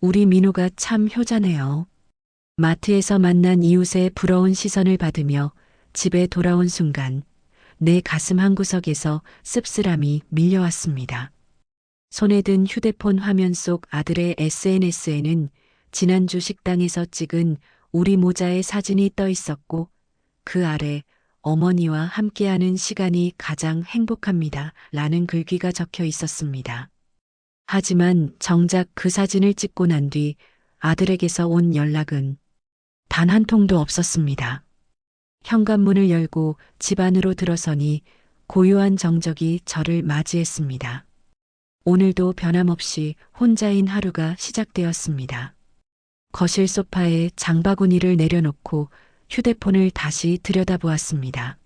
우리 민호가 참 효자네요. 마트에서 만난 이웃의 부러운 시선을 받으며 집에 돌아온 순간 내 가슴 한구석에서 씁쓸함이 밀려왔습니다. 손에 든 휴대폰 화면 속 아들의 SNS에는 지난주 식당에서 찍은 우리 모자의 사진이 떠 있었고 그 아래 어머니와 함께하는 시간이 가장 행복합니다. 라는 글귀가 적혀 있었습니다. 하지만 정작 그 사진을 찍고 난 뒤 아들에게서 온 연락은 단 한 통도 없었습니다. 현관문을 열고 집 안으로 들어서니 고요한 정적이 저를 맞이했습니다. 오늘도 변함없이 혼자인 하루가 시작되었습니다. 거실 소파에 장바구니를 내려놓고 휴대폰을 다시 들여다보았습니다.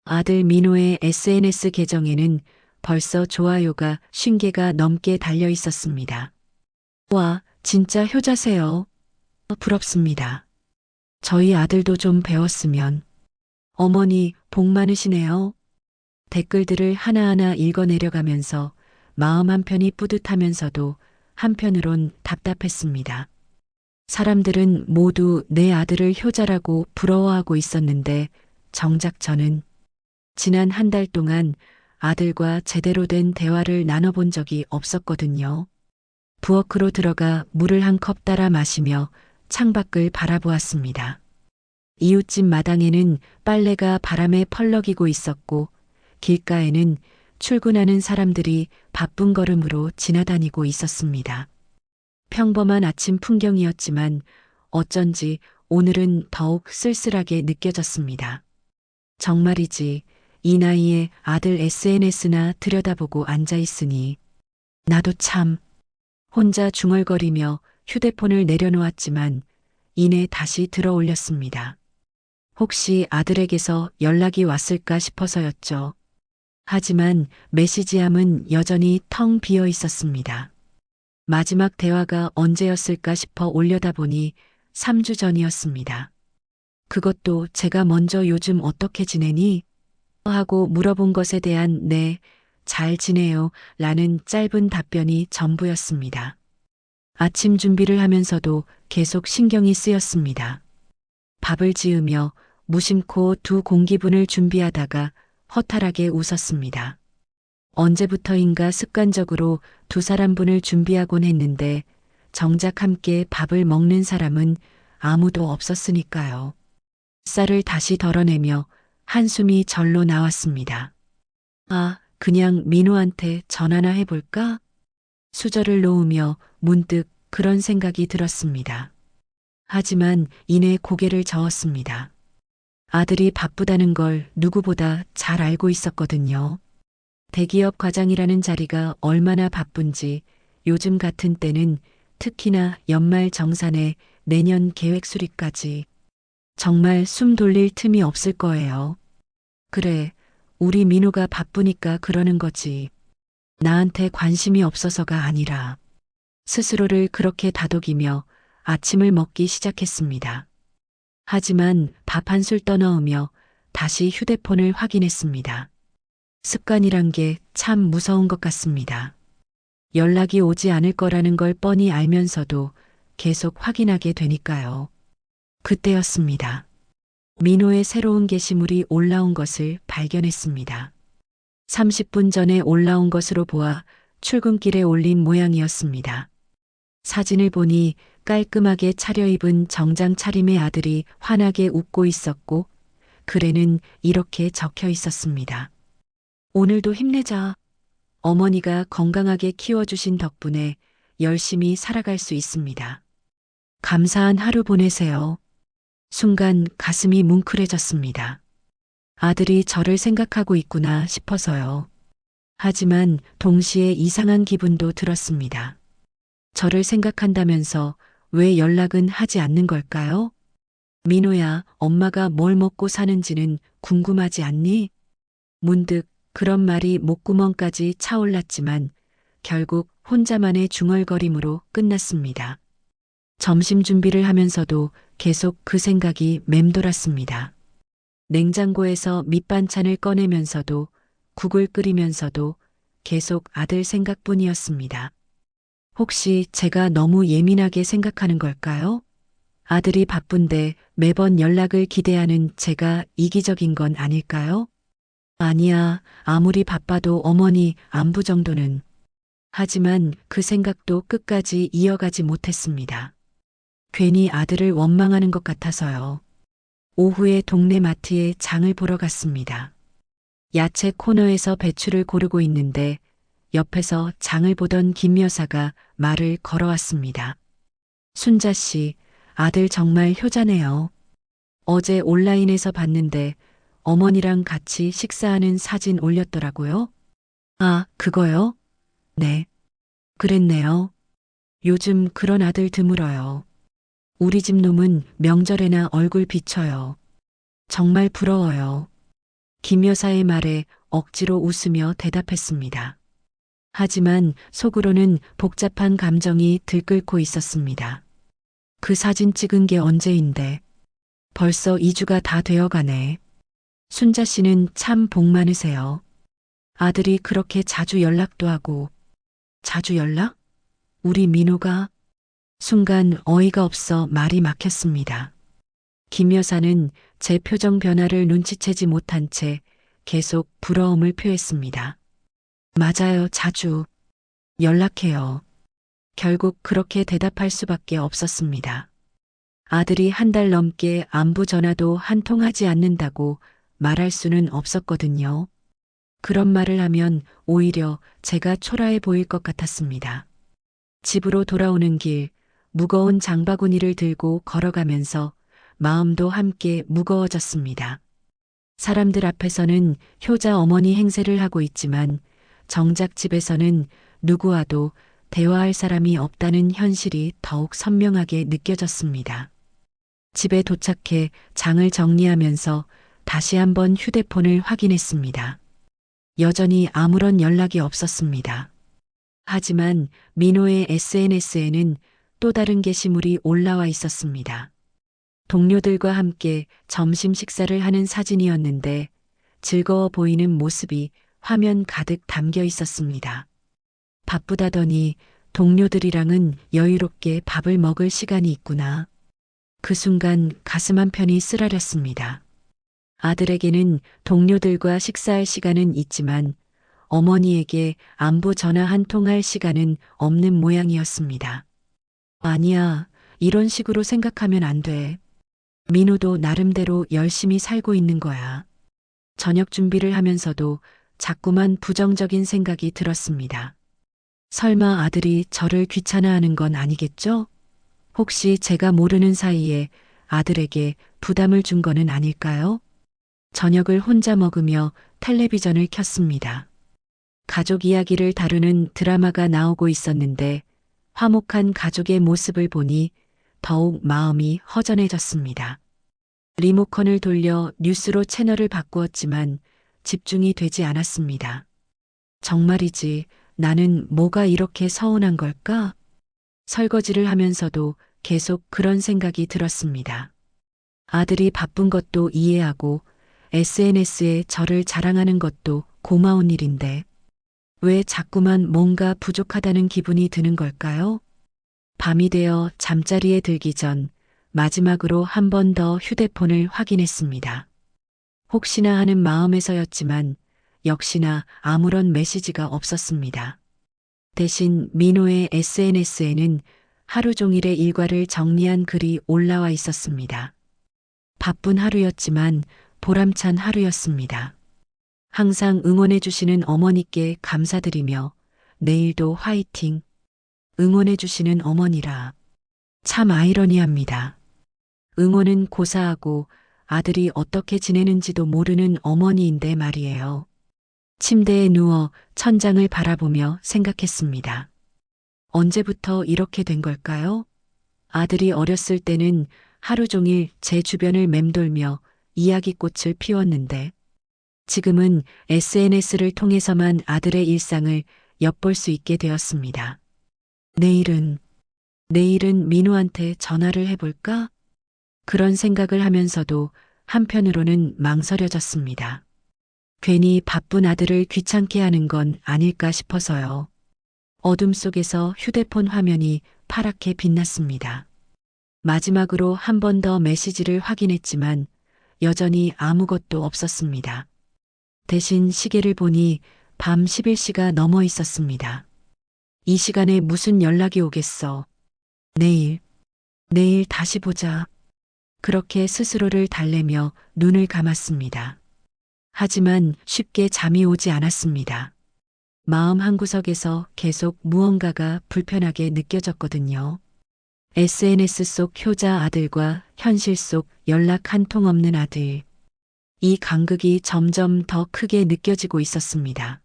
아들 민호의 SNS 계정에는 벌써 좋아요가 50개가 넘게 달려 있었습니다. 와, 진짜 효자세요. 부럽습니다. 저희 아들도 좀 배웠으면. 어머니, 복 많으시네요. 댓글들을 하나하나 읽어 내려가면서 마음 한편이 뿌듯하면서도 한편으론 답답했습니다. 사람들은 모두 내 아들을 효자라고 부러워하고 있었는데 정작 저는 지난 한 달 동안 아들과 제대로 된 대화를 나눠본 적이 없었거든요. 부엌으로 들어가 물을 한 컵 따라 마시며 창밖을 바라보았습니다. 이웃집 마당에는 빨래가 바람에 펄럭이고 있었고 길가에는 출근하는 사람들이 바쁜 걸음으로 지나다니고 있었습니다. 평범한 아침 풍경이었지만 어쩐지 오늘은 더욱 쓸쓸하게 느껴졌습니다. 정말이지 이 나이에 아들 SNS나 들여다보고 앉아 있으니 나도 참 혼자 중얼거리며 휴대폰을 내려놓았지만 이내 다시 들어 올렸습니다. 혹시 아들에게서 연락이 왔을까 싶어서였죠. 하지만 메시지함은 여전히 텅 비어 있었습니다. 마지막 대화가 언제였을까 싶어 올려다보니 3주 전이었습니다. 그것도 제가 먼저 요즘 어떻게 지내니? 하고 물어본 것에 대한 네, 잘 지내요 라는 짧은 답변이 전부였습니다. 아침 준비를 하면서도 계속 신경이 쓰였습니다. 밥을 지으며 무심코 두 공기분을 준비하다가 허탈하게 웃었습니다. 언제부터인가 습관적으로 두 사람분을 준비하곤 했는데 정작 함께 밥을 먹는 사람은 아무도 없었으니까요. 쌀을 다시 덜어내며 한숨이 절로 나왔습니다. 아, 그냥 민호한테 전화나 해볼까? 수저를 놓으며 문득 그런 생각이 들었습니다. 하지만 이내 고개를 저었습니다. 아들이 바쁘다는 걸 누구보다 잘 알고 있었거든요. 대기업 과장이라는 자리가 얼마나 바쁜지 요즘 같은 때는 특히나 연말 정산에 내년 계획 수립까지 정말 숨 돌릴 틈이 없을 거예요. 그래, 우리 민호가 바쁘니까 그러는 거지. 나한테 관심이 없어서가 아니라 스스로를 그렇게 다독이며 아침을 먹기 시작했습니다. 하지만 밥 한 술 떠넣으며 다시 휴대폰을 확인했습니다. 습관이란 게 참 무서운 것 같습니다. 연락이 오지 않을 거라는 걸 뻔히 알면서도 계속 확인하게 되니까요. 그때였습니다. 민호의 새로운 게시물이 올라온 것을 발견했습니다. 30분 전에 올라온 것으로 보아 출근길에 올린 모양이었습니다. 사진을 보니 깔끔하게 차려입은 정장 차림의 아들이 환하게 웃고 있었고 글에는 이렇게 적혀 있었습니다. 오늘도 힘내자. 어머니가 건강하게 키워주신 덕분에 열심히 살아갈 수 있습니다. 감사한 하루 보내세요. 순간 가슴이 뭉클해졌습니다. 아들이 저를 생각하고 있구나 싶어서요. 하지만 동시에 이상한 기분도 들었습니다. 저를 생각한다면서 왜 연락은 하지 않는 걸까요? 민호야, 엄마가 뭘 먹고 사는지는 궁금하지 않니? 문득 그런 말이 목구멍까지 차올랐지만 결국 혼자만의 중얼거림으로 끝났습니다. 점심 준비를 하면서도 계속 그 생각이 맴돌았습니다. 냉장고에서 밑반찬을 꺼내면서도 국을 끓이면서도 계속 아들 생각뿐이었습니다. 혹시 제가 너무 예민하게 생각하는 걸까요? 아들이 바쁜데 매번 연락을 기대하는 제가 이기적인 건 아닐까요? 아니야, 아무리 바빠도 어머니 안부 정도는. 하지만 그 생각도 끝까지 이어가지 못했습니다. 괜히 아들을 원망하는 것 같아서요. 오후에 동네 마트에 장을 보러 갔습니다. 야채 코너에서 배추를 고르고 있는데 옆에서 장을 보던 김 여사가 말을 걸어왔습니다. 순자 씨, 아들 정말 효자네요. 어제 온라인에서 봤는데 어머니랑 같이 식사하는 사진 올렸더라고요. 아, 그거요? 네. 그랬네요. 요즘 그런 아들 드물어요. 우리 집 놈은 명절에나 얼굴 비춰요. 정말 부러워요. 김 여사의 말에 억지로 웃으며 대답했습니다. 하지만 속으로는 복잡한 감정이 들끓고 있었습니다. 그 사진 찍은 게 언제인데 벌써 2주가 다 되어가네. 순자 씨는 참 복 많으세요. 아들이 그렇게 자주 연락도 하고. 자주 연락? 우리 민호가? 순간 어이가 없어 말이 막혔습니다. 김 여사는 제 표정 변화를 눈치채지 못한 채 계속 부러움을 표했습니다. 맞아요, 자주 연락해요. 결국 그렇게 대답할 수밖에 없었습니다. 아들이 한 달 넘게 안부 전화도 한 통 하지 않는다고 말할 수는 없었거든요. 그런 말을 하면 오히려 제가 초라해 보일 것 같았습니다. 집으로 돌아오는 길, 무거운 장바구니를 들고 걸어가면서 마음도 함께 무거워졌습니다. 사람들 앞에서는 효자 어머니 행세를 하고 있지만 정작 집에서는 누구와도 대화할 사람이 없다는 현실이 더욱 선명하게 느껴졌습니다. 집에 도착해 장을 정리하면서 다시 한번 휴대폰을 확인했습니다. 여전히 아무런 연락이 없었습니다. 하지만 민호의 SNS에는 또 다른 게시물이 올라와 있었습니다. 동료들과 함께 점심 식사를 하는 사진이었는데 즐거워 보이는 모습이 화면 가득 담겨 있었습니다. 바쁘다더니 동료들이랑은 여유롭게 밥을 먹을 시간이 있구나. 그 순간 가슴 한편이 쓰라렸습니다. 아들에게는 동료들과 식사할 시간은 있지만 어머니에게 안부 전화 한 통 할 시간은 없는 모양이었습니다. 아니야, 이런 식으로 생각하면 안 돼. 민호도 나름대로 열심히 살고 있는 거야. 저녁 준비를 하면서도 자꾸만 부정적인 생각이 들었습니다. 설마 아들이 저를 귀찮아하는 건 아니겠죠? 혹시 제가 모르는 사이에 아들에게 부담을 준 거는 아닐까요? 저녁을 혼자 먹으며 텔레비전을 켰습니다. 가족 이야기를 다루는 드라마가 나오고 있었는데 화목한 가족의 모습을 보니 더욱 마음이 허전해졌습니다. 리모컨을 돌려 뉴스로 채널을 바꾸었지만 집중이 되지 않았습니다. 정말이지, 나는 뭐가 이렇게 서운한 걸까? 설거지를 하면서도 계속 그런 생각이 들었습니다. 아들이 바쁜 것도 이해하고 SNS에 저를 자랑하는 것도 고마운 일인데 왜 자꾸만 뭔가 부족하다는 기분이 드는 걸까요? 밤이 되어 잠자리에 들기 전 마지막으로 한 번 더 휴대폰을 확인했습니다. 혹시나 하는 마음에서였지만 역시나 아무런 메시지가 없었습니다. 대신 민호의 SNS에는 하루 종일의 일과를 정리한 글이 올라와 있었습니다. 바쁜 하루였지만 보람찬 하루였습니다. 항상 응원해주시는 어머니께 감사드리며 내일도 화이팅. 응원해주시는 어머니라. 참 아이러니합니다. 응원은 고사하고 아들이 어떻게 지내는지도 모르는 어머니인데 말이에요. 침대에 누워 천장을 바라보며 생각했습니다. 언제부터 이렇게 된 걸까요? 아들이 어렸을 때는 하루 종일 제 주변을 맴돌며 이야기꽃을 피웠는데 지금은 SNS를 통해서만 아들의 일상을 엿볼 수 있게 되었습니다. 내일은 민호한테 전화를 해볼까? 그런 생각을 하면서도 한편으로는 망설여졌습니다. 괜히 바쁜 아들을 귀찮게 하는 건 아닐까 싶어서요. 어둠 속에서 휴대폰 화면이 파랗게 빛났습니다. 마지막으로 한 번 더 메시지를 확인했지만 여전히 아무것도 없었습니다. 대신 시계를 보니 밤 11시가 넘어 있었습니다. 이 시간에 무슨 연락이 오겠어. 내일 다시 보자. 그렇게 스스로를 달래며 눈을 감았습니다. 하지만 쉽게 잠이 오지 않았습니다. 마음 한구석에서 계속 무언가가 불편하게 느껴졌거든요. SNS 속 효자 아들과 현실 속 연락 한 통 없는 아들. 이 간극이 점점 더 크게 느껴지고 있었습니다.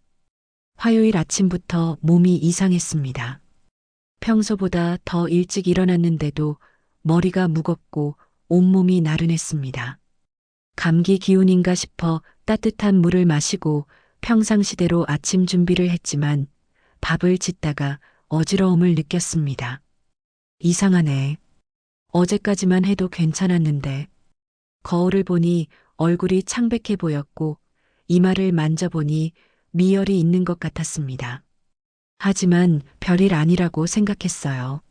화요일 아침부터 몸이 이상했습니다. 평소보다 더 일찍 일어났는데도 머리가 무겁고 온몸이 나른했습니다. 감기 기운인가 싶어 따뜻한 물을 마시고 평상시대로 아침 준비를 했지만 밥을 짓다가 어지러움을 느꼈습니다. 이상하네. 어제까지만 해도 괜찮았는데. 거울을 보니 얼굴이 창백해 보였고 이마를 만져보니 미열이 있는 것 같았습니다. 하지만 별일 아니라고 생각했어요.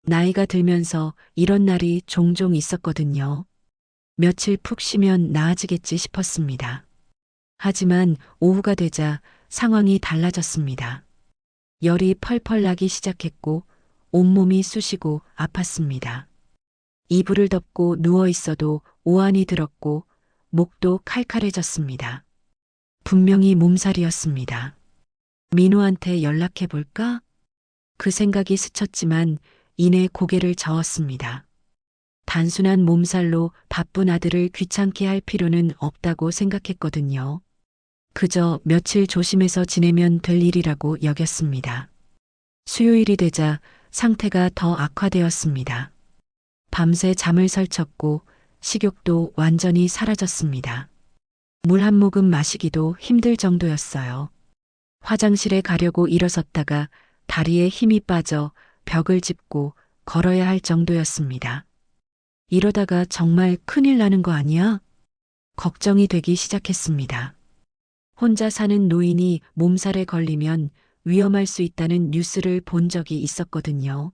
나이가 들면서 이런 날이 종종 있었거든요. 며칠 푹 쉬면 나아지겠지 싶었습니다. 하지만 오후가 되자 상황이 달라졌습니다. 열이 펄펄 나기 시작했고 온몸이 쑤시고 아팠습니다. 이불을 덮고 누워 있어도 오한이 들었고 목도 칼칼해졌습니다. 분명히 몸살이었습니다. 민호한테 연락해 볼까? 그 생각이 스쳤지만 이내 고개를 저었습니다. 단순한 몸살로 바쁜 아들을 귀찮게 할 필요는 없다고 생각했거든요. 그저 며칠 조심해서 지내면 될 일이라고 여겼습니다. 수요일이 되자 상태가 더 악화되었습니다. 밤새 잠을 설쳤고 식욕도 완전히 사라졌습니다. 물 한 모금 마시기도 힘들 정도였어요. 화장실에 가려고 일어섰다가 다리에 힘이 빠져 벽을 짚고 걸어야 할 정도였습니다. 이러다가 정말 큰일 나는 거 아니야? 걱정이 되기 시작했습니다. 혼자 사는 노인이 몸살에 걸리면 위험할 수 있다는 뉴스를 본 적이 있었거든요.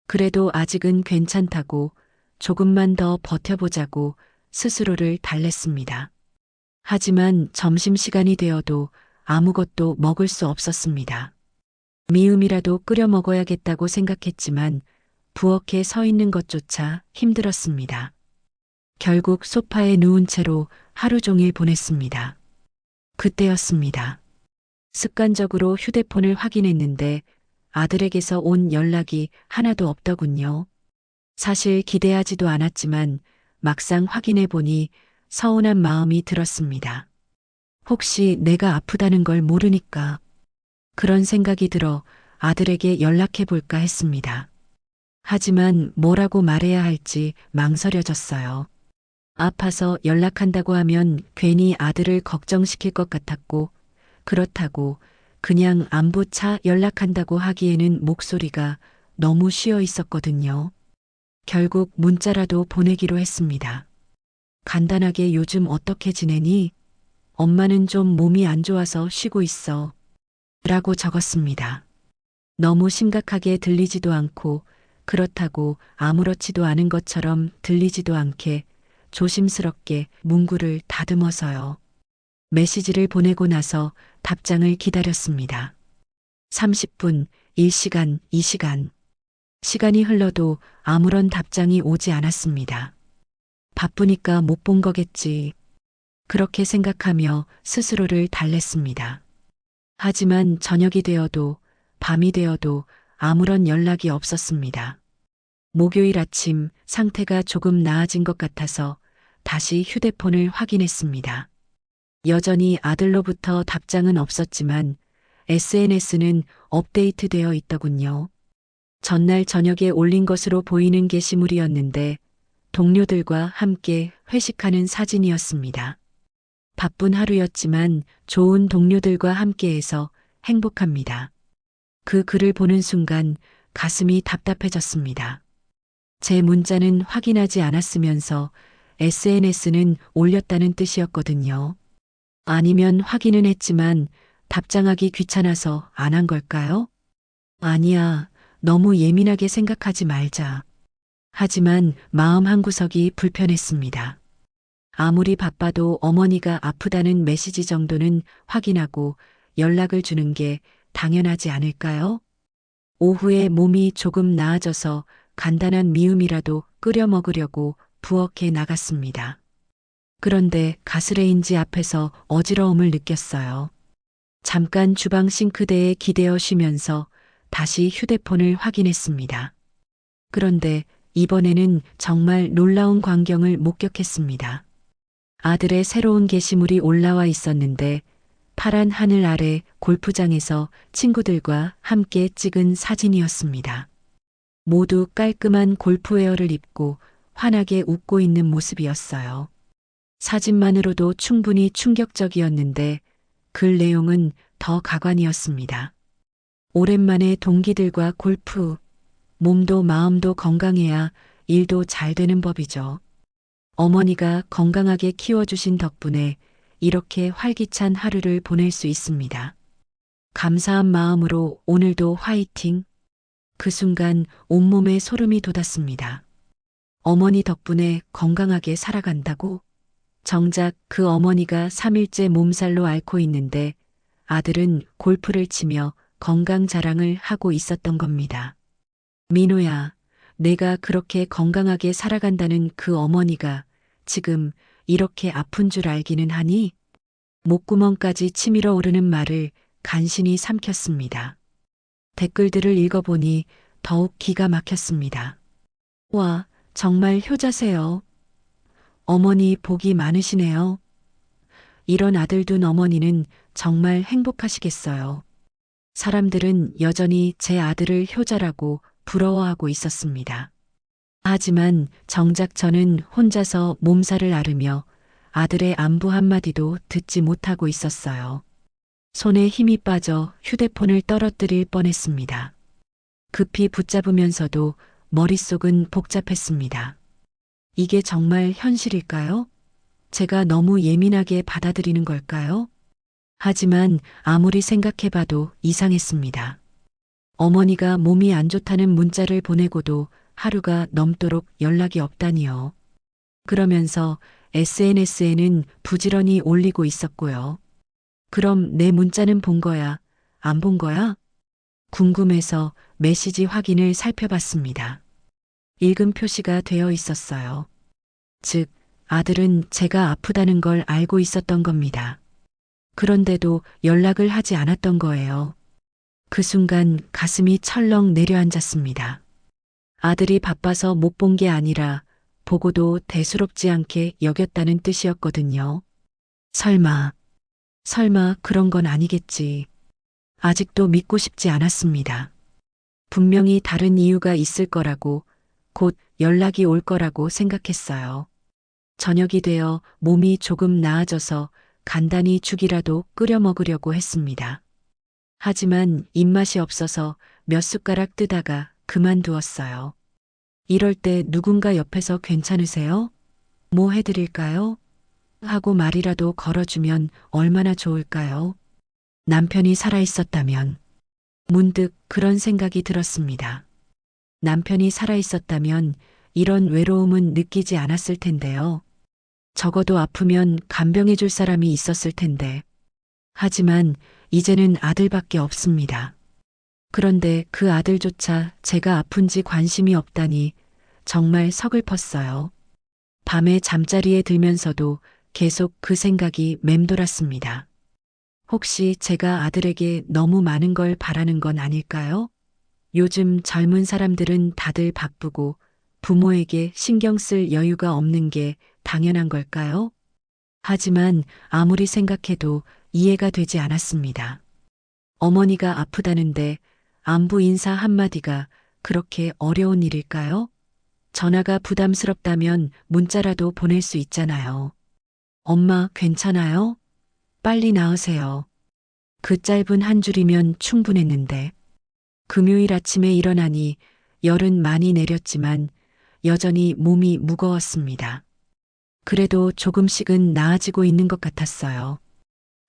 그래도 아직은 괜찮다고 조금만 더 버텨보자고 스스로를 달랬습니다. 하지만 점심시간이 되어도 아무것도 먹을 수 없었습니다. 미음이라도 끓여 먹어야겠다고 생각했지만 부엌에 서 있는 것조차 힘들었습니다. 결국 소파에 누운 채로 하루 종일 보냈습니다. 그때였습니다. 습관적으로 휴대폰을 확인했는데 아들에게서 온 연락이 하나도 없더군요. 사실 기대하지도 않았지만 막상 확인해 보니 서운한 마음이 들었습니다. 혹시 내가 아프다는 걸 모르니까. 그런 생각이 들어 아들에게 연락해 볼까 했습니다. 하지만 뭐라고 말해야 할지 망설여졌어요. 아파서 연락한다고 하면 괜히 아들을 걱정시킬 것 같았고, 그렇다고 그냥 안부차 연락한다고 하기에는 목소리가 너무 쉬어 있었거든요. 결국 문자라도 보내기로 했습니다. 간단하게 요즘 어떻게 지내니? 엄마는 좀 몸이 안 좋아서 쉬고 있어. 라고 적었습니다. 너무 심각하게 들리지도 않고 그렇다고 아무렇지도 않은 것처럼 들리지도 않게 조심스럽게 문구를 다듬어서요. 메시지를 보내고 나서 답장을 기다렸습니다. 30분, 1시간, 2시간. 시간이 흘러도 아무런 답장이 오지 않았습니다. 바쁘니까 못 본 거겠지. 그렇게 생각하며 스스로를 달랬습니다. 하지만 저녁이 되어도 밤이 되어도 아무런 연락이 없었습니다. 목요일 아침 상태가 조금 나아진 것 같아서 다시 휴대폰을 확인했습니다. 여전히 아들로부터 답장은 없었지만 SNS는 업데이트되어 있더군요. 전날 저녁에 올린 것으로 보이는 게시물이었는데 동료들과 함께 회식하는 사진이었습니다. 바쁜 하루였지만 좋은 동료들과 함께해서 행복합니다. 그 글을 보는 순간 가슴이 답답해졌습니다. 제 문자는 확인하지 않았으면서 SNS는 올렸다는 뜻이었거든요. 아니면 확인은 했지만 답장하기 귀찮아서 안 한 걸까요? 아니야, 너무 예민하게 생각하지 말자. 하지만 마음 한구석이 불편했습니다. 아무리 바빠도 어머니가 아프다는 메시지 정도는 확인하고 연락을 주는 게 당연하지 않을까요? 오후에 몸이 조금 나아져서 간단한 미음이라도 끓여 먹으려고 부엌에 나갔습니다. 그런데 가스레인지 앞에서 어지러움을 느꼈어요. 잠깐 주방 싱크대에 기대어 쉬면서 다시 휴대폰을 확인했습니다. 그런데 이번에는 정말 놀라운 광경을 목격했습니다. 아들의 새로운 게시물이 올라와 있었는데 파란 하늘 아래 골프장에서 친구들과 함께 찍은 사진이었습니다. 모두 깔끔한 골프웨어를 입고 환하게 웃고 있는 모습이었어요. 사진만으로도 충분히 충격적이었는데 글 내용은 더 가관이었습니다. 오랜만에 동기들과 골프, 몸도 마음도 건강해야 일도 잘 되는 법이죠. 어머니가 건강하게 키워주신 덕분에 이렇게 활기찬 하루를 보낼 수 있습니다. 감사한 마음으로 오늘도 화이팅! 그 순간 온몸에 소름이 돋았습니다. 어머니 덕분에 건강하게 살아간다고? 정작 그 어머니가 3일째 몸살로 앓고 있는데 아들은 골프를 치며 건강 자랑을 하고 있었던 겁니다. 민호야, 내가 그렇게 건강하게 살아간다는 그 어머니가 지금 이렇게 아픈 줄 알기는 하니? 목구멍까지 치밀어 오르는 말을 간신히 삼켰습니다. 댓글들을 읽어보니 더욱 기가 막혔습니다. 와, 정말 효자세요. 어머니 복이 많으시네요. 이런 아들 둔 어머니는 정말 행복하시겠어요. 사람들은 여전히 제 아들을 효자라고 부러워하고 있었습니다. 하지만 정작 저는 혼자서 몸살을 앓으며 아들의 안부 한마디도 듣지 못하고 있었어요. 손에 힘이 빠져 휴대폰을 떨어뜨릴 뻔했습니다. 급히 붙잡으면서도 머릿속은 복잡했습니다. 이게 정말 현실일까요? 제가 너무 예민하게 받아들이는 걸까요? 하지만 아무리 생각해봐도 이상했습니다. 어머니가 몸이 안 좋다는 문자를 보내고도 하루가 넘도록 연락이 없다니요. 그러면서 SNS에는 부지런히 올리고 있었고요. 그럼 내 문자는 본 거야? 안 본 거야? 궁금해서 메시지 확인을 살펴봤습니다. 읽음 표시가 되어 있었어요. 즉, 아들은 제가 아프다는 걸 알고 있었던 겁니다. 그런데도 연락을 하지 않았던 거예요. 그 순간 가슴이 철렁 내려앉았습니다. 아들이 바빠서 못 본 게 아니라 보고도 대수롭지 않게 여겼다는 뜻이었거든요. 설마 그런 건 아니겠지. 아직도 믿고 싶지 않았습니다. 분명히 다른 이유가 있을 거라고, 곧 연락이 올 거라고 생각했어요. 저녁이 되어 몸이 조금 나아져서 간단히 죽이라도 끓여 먹으려고 했습니다. 하지만 입맛이 없어서 몇 숟가락 뜨다가 그만두었어요. 이럴 때 누군가 옆에서 괜찮으세요? 뭐 해드릴까요? 하고 말이라도 걸어주면 얼마나 좋을까요? 남편이 살아있었다면, 문득 그런 생각이 들었습니다. 남편이 살아있었다면 이런 외로움은 느끼지 않았을 텐데요. 적어도 아프면 간병해줄 사람이 있었을 텐데. 하지만 이제는 아들밖에 없습니다. 그런데 그 아들조차 제가 아픈지 관심이 없다니 정말 서글펐어요. 밤에 잠자리에 들면서도 계속 그 생각이 맴돌았습니다. 혹시 제가 아들에게 너무 많은 걸 바라는 건 아닐까요? 요즘 젊은 사람들은 다들 바쁘고 부모에게 신경 쓸 여유가 없는 게 당연한 걸까요? 하지만 아무리 생각해도 이해가 되지 않았습니다. 어머니가 아프다는데 안부 인사 한마디가 그렇게 어려운 일일까요? 전화가 부담스럽다면 문자라도 보낼 수 있잖아요. 엄마 괜찮아요? 빨리 나으세요. 그 짧은 한 줄이면 충분했는데. 금요일 아침에 일어나니 열은 많이 내렸지만 여전히 몸이 무거웠습니다. 그래도 조금씩은 나아지고 있는 것 같았어요.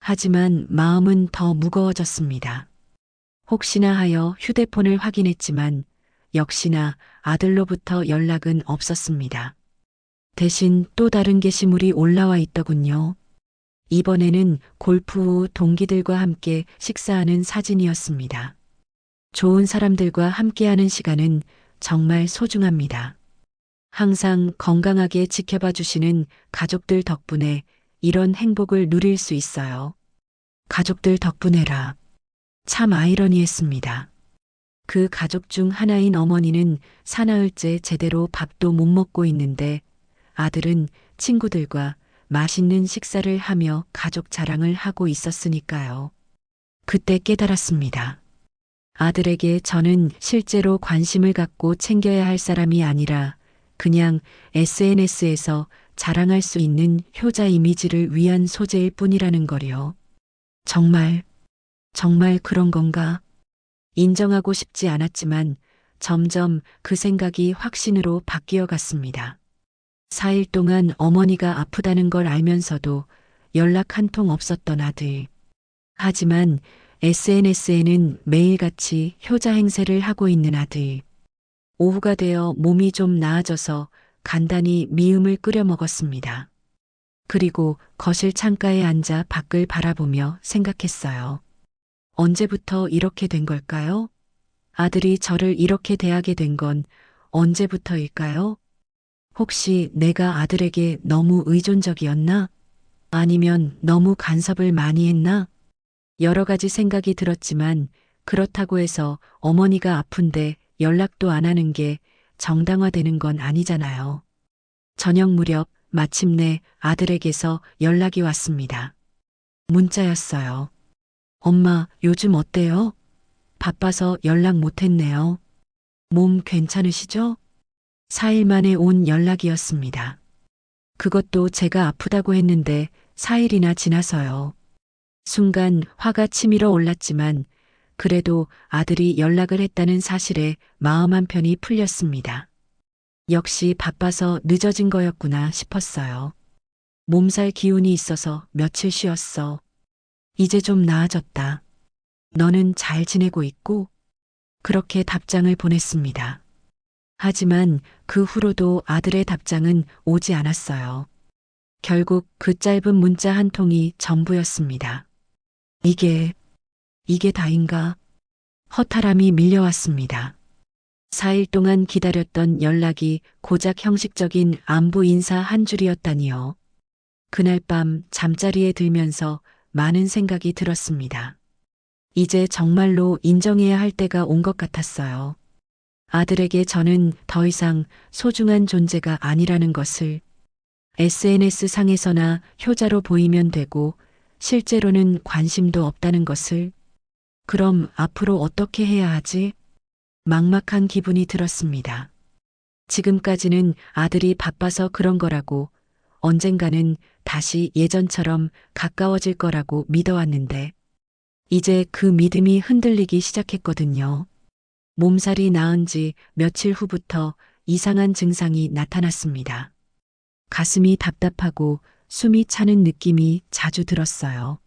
하지만 마음은 더 무거워졌습니다. 혹시나 하여 휴대폰을 확인했지만 역시나 아들로부터 연락은 없었습니다. 대신 또 다른 게시물이 올라와 있더군요. 이번에는 골프 후 동기들과 함께 식사하는 사진이었습니다. 좋은 사람들과 함께하는 시간은 정말 소중합니다. 항상 건강하게 지켜봐 주시는 가족들 덕분에 이런 행복을 누릴 수 있어요. 가족들 덕분에라. 참 아이러니했습니다. 그 가족 중 하나인 어머니는 사나흘째 제대로 밥도 못 먹고 있는데 아들은 친구들과 맛있는 식사를 하며 가족 자랑을 하고 있었으니까요. 그때 깨달았습니다. 아들에게 저는 실제로 관심을 갖고 챙겨야 할 사람이 아니라 그냥 SNS에서 자랑할 수 있는 효자 이미지를 위한 소재일 뿐이라는 거요. 정말 그런 건가? 인정하고 싶지 않았지만 점점 그 생각이 확신으로 바뀌어 갔습니다. 4일 동안 어머니가 아프다는 걸 알면서도 연락 한 통 없었던 아들. 하지만 SNS에는 매일같이 효자 행세를 하고 있는 아들. 오후가 되어 몸이 좀 나아져서 간단히 미음을 끓여 먹었습니다. 그리고 거실 창가에 앉아 밖을 바라보며 생각했어요. 언제부터 이렇게 된 걸까요? 아들이 저를 이렇게 대하게 된 건 언제부터일까요? 혹시 내가 아들에게 너무 의존적이었나? 아니면 너무 간섭을 많이 했나? 여러 가지 생각이 들었지만 그렇다고 해서 어머니가 아픈데 연락도 안 하는 게 정당화되는 건 아니잖아요. 저녁 무렵 마침내 아들에게서 연락이 왔습니다. 문자였어요. 엄마, 요즘 어때요? 바빠서 연락 못했네요. 몸 괜찮으시죠? 4일 만에 온 연락이었습니다. 그것도 제가 아프다고 했는데 4일이나 지나서요. 순간 화가 치밀어 올랐지만 그래도 아들이 연락을 했다는 사실에 마음 한편이 풀렸습니다. 역시 바빠서 늦어진 거였구나 싶었어요. 몸살 기운이 있어서 며칠 쉬었어. 이제 좀 나아졌다. 너는 잘 지내고 있고? 그렇게 답장을 보냈습니다. 하지만 그 후로도 아들의 답장은 오지 않았어요. 결국 그 짧은 문자 한 통이 전부였습니다. 이게 다인가? 허탈함이 밀려왔습니다. 4일 동안 기다렸던 연락이 고작 형식적인 안부 인사 한 줄이었다니요. 그날 밤 잠자리에 들면서 많은 생각이 들었습니다. 이제 정말로 인정해야 할 때가 온 것 같았어요. 아들에게 저는 더 이상 소중한 존재가 아니라는 것을 SNS 상에서나 효자로 보이면 되고 실제로는 관심도 없다는 것을 그럼 앞으로 어떻게 해야 하지? 막막한 기분이 들었습니다. 지금까지는 아들이 바빠서 그런 거라고 언젠가는 다시 예전처럼 가까워질 거라고 믿어왔는데 이제 그 믿음이 흔들리기 시작했거든요. 몸살이 나은 지 며칠 후부터 이상한 증상이 나타났습니다. 가슴이 답답하고 숨이 차는 느낌이 자주 들었어요.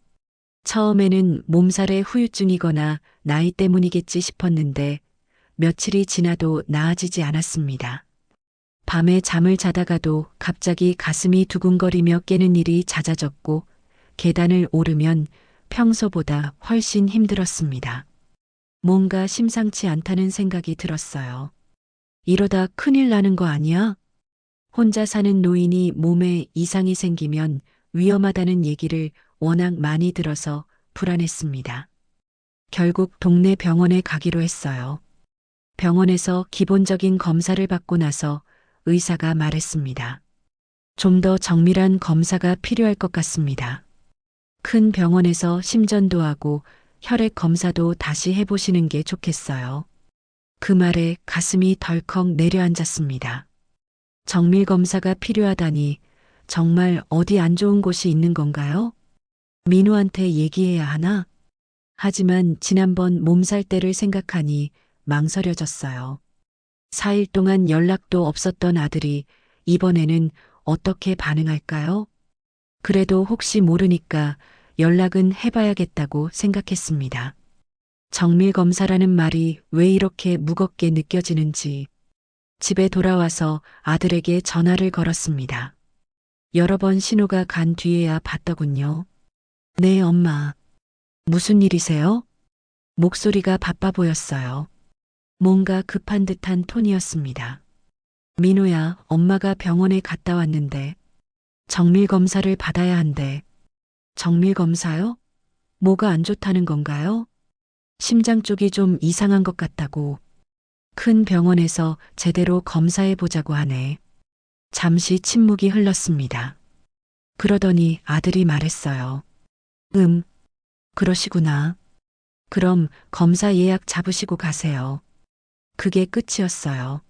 처음에는 몸살의 후유증이거나 나이 때문이겠지 싶었는데 며칠이 지나도 나아지지 않았습니다. 밤에 잠을 자다가도 갑자기 가슴이 두근거리며 깨는 일이 잦아졌고 계단을 오르면 평소보다 훨씬 힘들었습니다. 뭔가 심상치 않다는 생각이 들었어요. 이러다 큰일 나는 거 아니야? 혼자 사는 노인이 몸에 이상이 생기면 위험하다는 얘기를 워낙 많이 들어서 불안했습니다. 결국 동네 병원에 가기로 했어요. 병원에서 기본적인 검사를 받고 나서 의사가 말했습니다. 좀 더 정밀한 검사가 필요할 것 같습니다. 큰 병원에서 심전도 하고 혈액 검사도 다시 해보시는 게 좋겠어요. 그 말에 가슴이 덜컥 내려앉았습니다. 정밀 검사가 필요하다니 정말 어디 안 좋은 곳이 있는 건가요? 민우한테 얘기해야 하나? 하지만 지난번 몸살 때를 생각하니 망설여졌어요. 4일 동안 연락도 없었던 아들이 이번에는 어떻게 반응할까요? 그래도 혹시 모르니까 연락은 해봐야겠다고 생각했습니다. 정밀 검사라는 말이 왜 이렇게 무겁게 느껴지는지 집에 돌아와서 아들에게 전화를 걸었습니다. 여러 번 신호가 간 뒤에야 받더군요. 네, 엄마. 무슨 일이세요? 목소리가 바빠 보였어요. 뭔가 급한 듯한 톤이었습니다. 민호야, 엄마가 병원에 갔다 왔는데 정밀 검사를 받아야 한대. 정밀 검사요? 뭐가 안 좋다는 건가요? 심장 쪽이 좀 이상한 것 같다고. 큰 병원에서 제대로 검사해 보자고 하네. 잠시 침묵이 흘렀습니다. 그러더니 아들이 말했어요. 그러시구나. 그럼 검사 예약 잡으시고 가세요. 그게 끝이었어요.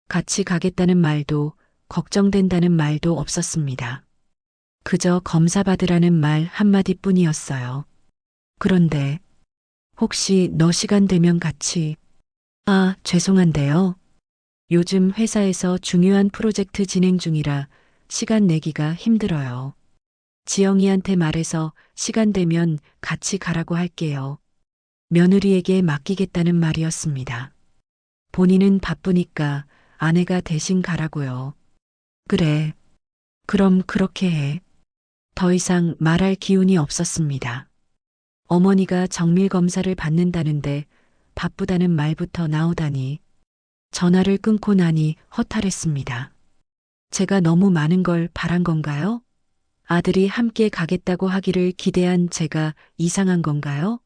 같이 가겠다는 말도 걱정된다는 말도 없었습니다. 그저 검사 받으라는 말 한마디뿐이었어요. 그런데 혹시 너 시간 되면 같이. 아, 죄송한데요. 요즘 회사에서 중요한 프로젝트 진행 중이라 시간 내기가 힘들어요. 지영이한테 말해서 시간 되면 같이 가라고 할게요. 며느리에게 맡기겠다는 말이었습니다. 본인은 바쁘니까 아내가 대신 가라고요. 그래. 그럼 그렇게 해. 더 이상 말할 기운이 없었습니다. 어머니가 정밀 검사를 받는다는데 바쁘다는 말부터 나오다니 전화를 끊고 나니 허탈했습니다. 제가 너무 많은 걸 바란 건가요? 아들이 함께 가겠다고 하기를 기대한 제가 이상한 건가요?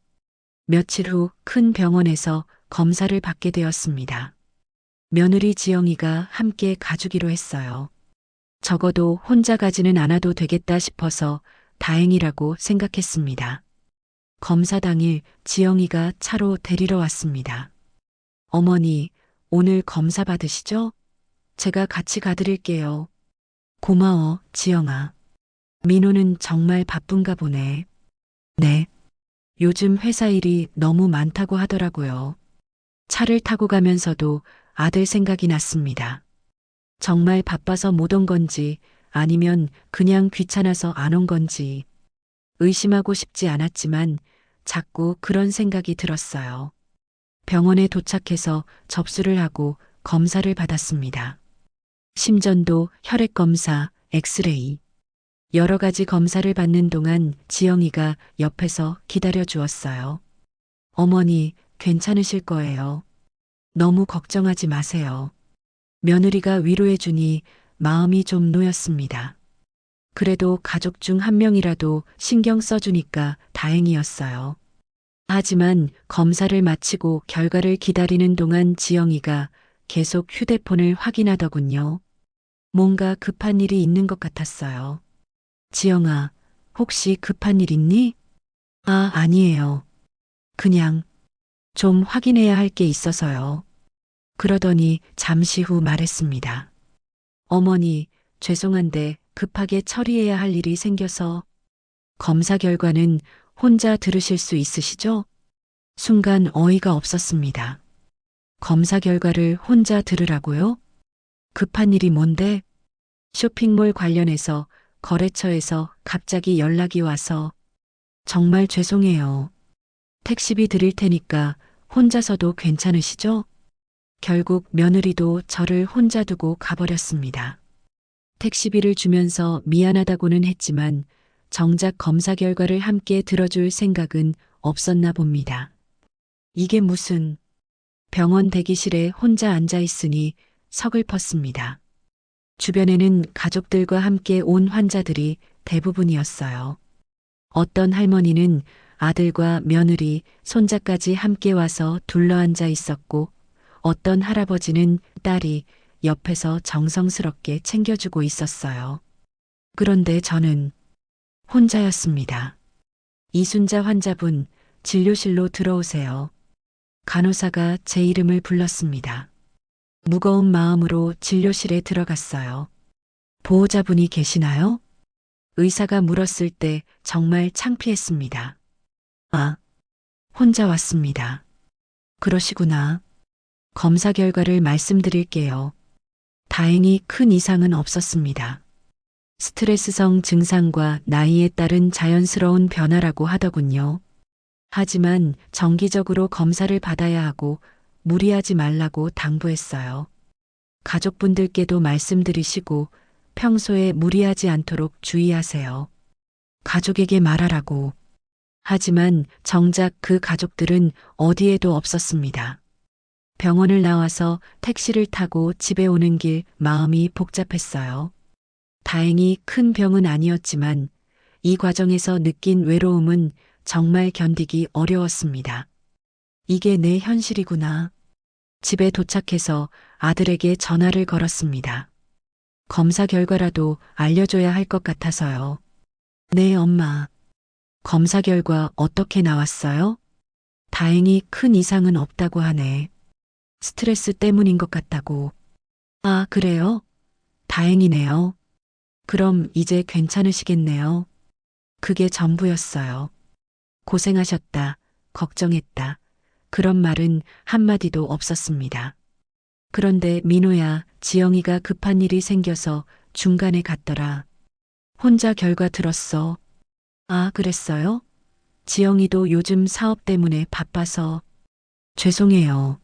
며칠 후 큰 병원에서 검사를 받게 되었습니다. 며느리 지영이가 함께 가주기로 했어요. 적어도 혼자 가지는 않아도 되겠다 싶어서 다행이라고 생각했습니다. 검사 당일 지영이가 차로 데리러 왔습니다. 어머니, 오늘 검사 받으시죠? 제가 같이 가드릴게요. 고마워, 지영아. 민호는 정말 바쁜가 보네. 네. 요즘 회사 일이 너무 많다고 하더라고요. 차를 타고 가면서도 아들 생각이 났습니다. 정말 바빠서 못 온 건지 아니면 그냥 귀찮아서 안 온 건지 의심하고 싶지 않았지만 자꾸 그런 생각이 들었어요. 병원에 도착해서 접수를 하고 검사를 받았습니다. 심전도, 혈액검사, 엑스레이. 여러 가지 검사를 받는 동안 지영이가 옆에서 기다려 주었어요. 어머니, 괜찮으실 거예요. 너무 걱정하지 마세요. 며느리가 위로해 주니 마음이 좀 놓였습니다. 그래도 가족 중 한 명이라도 신경 써주니까 다행이었어요. 하지만 검사를 마치고 결과를 기다리는 동안 지영이가 계속 휴대폰을 확인하더군요. 뭔가 급한 일이 있는 것 같았어요. 지영아, 혹시 급한 일 있니? 아, 아니에요. 그냥 좀 확인해야 할 게 있어서요. 그러더니 잠시 후 말했습니다. 어머니, 죄송한데 급하게 처리해야 할 일이 생겨서 검사 결과는 혼자 들으실 수 있으시죠? 순간 어이가 없었습니다. 검사 결과를 혼자 들으라고요? 급한 일이 뭔데? 쇼핑몰 관련해서 거래처에서 갑자기 연락이 와서 정말 죄송해요. 택시비 드릴 테니까 혼자서도 괜찮으시죠? 결국 며느리도 저를 혼자 두고 가버렸습니다. 택시비를 주면서 미안하다고는 했지만 정작 검사 결과를 함께 들어줄 생각은 없었나 봅니다. 이게 무슨 병원 대기실에 혼자 앉아 있으니 서글펐습니다. 주변에는 가족들과 함께 온 환자들이 대부분이었어요. 어떤 할머니는 아들과 며느리, 손자까지 함께 와서 둘러앉아 있었고 어떤 할아버지는 딸이 옆에서 정성스럽게 챙겨주고 있었어요. 그런데 저는 혼자였습니다. 이순자 환자분, 진료실로 들어오세요. 간호사가 제 이름을 불렀습니다. 무거운 마음으로 진료실에 들어갔어요. 보호자분이 계시나요? 의사가 물었을 때 정말 창피했습니다. 아, 혼자 왔습니다. 그러시구나. 검사 결과를 말씀드릴게요. 다행히 큰 이상은 없었습니다. 스트레스성 증상과 나이에 따른 자연스러운 변화라고 하더군요. 하지만 정기적으로 검사를 받아야 하고 무리하지 말라고 당부했어요. 가족분들께도 말씀드리시고 평소에 무리하지 않도록 주의하세요. 가족에게 말하라고. 하지만 정작 그 가족들은 어디에도 없었습니다. 병원을 나와서 택시를 타고 집에 오는 길 마음이 복잡했어요. 다행히 큰 병은 아니었지만 이 과정에서 느낀 외로움은 정말 견디기 어려웠습니다. 이게 내 현실이구나. 집에 도착해서 아들에게 전화를 걸었습니다. 검사 결과라도 알려줘야 할 것 같아서요. 네, 엄마. 검사 결과 어떻게 나왔어요? 다행히 큰 이상은 없다고 하네. 스트레스 때문인 것 같다고. 아, 그래요? 다행이네요. 그럼 이제 괜찮으시겠네요. 그게 전부였어요. 고생하셨다. 걱정했다. 그런 말은 한마디도 없었습니다. 그런데 민호야, 지영이가 급한 일이 생겨서 중간에 갔더라. 혼자 결과 들었어. 아, 그랬어요? 지영이도 요즘 사업 때문에 바빠서. 죄송해요.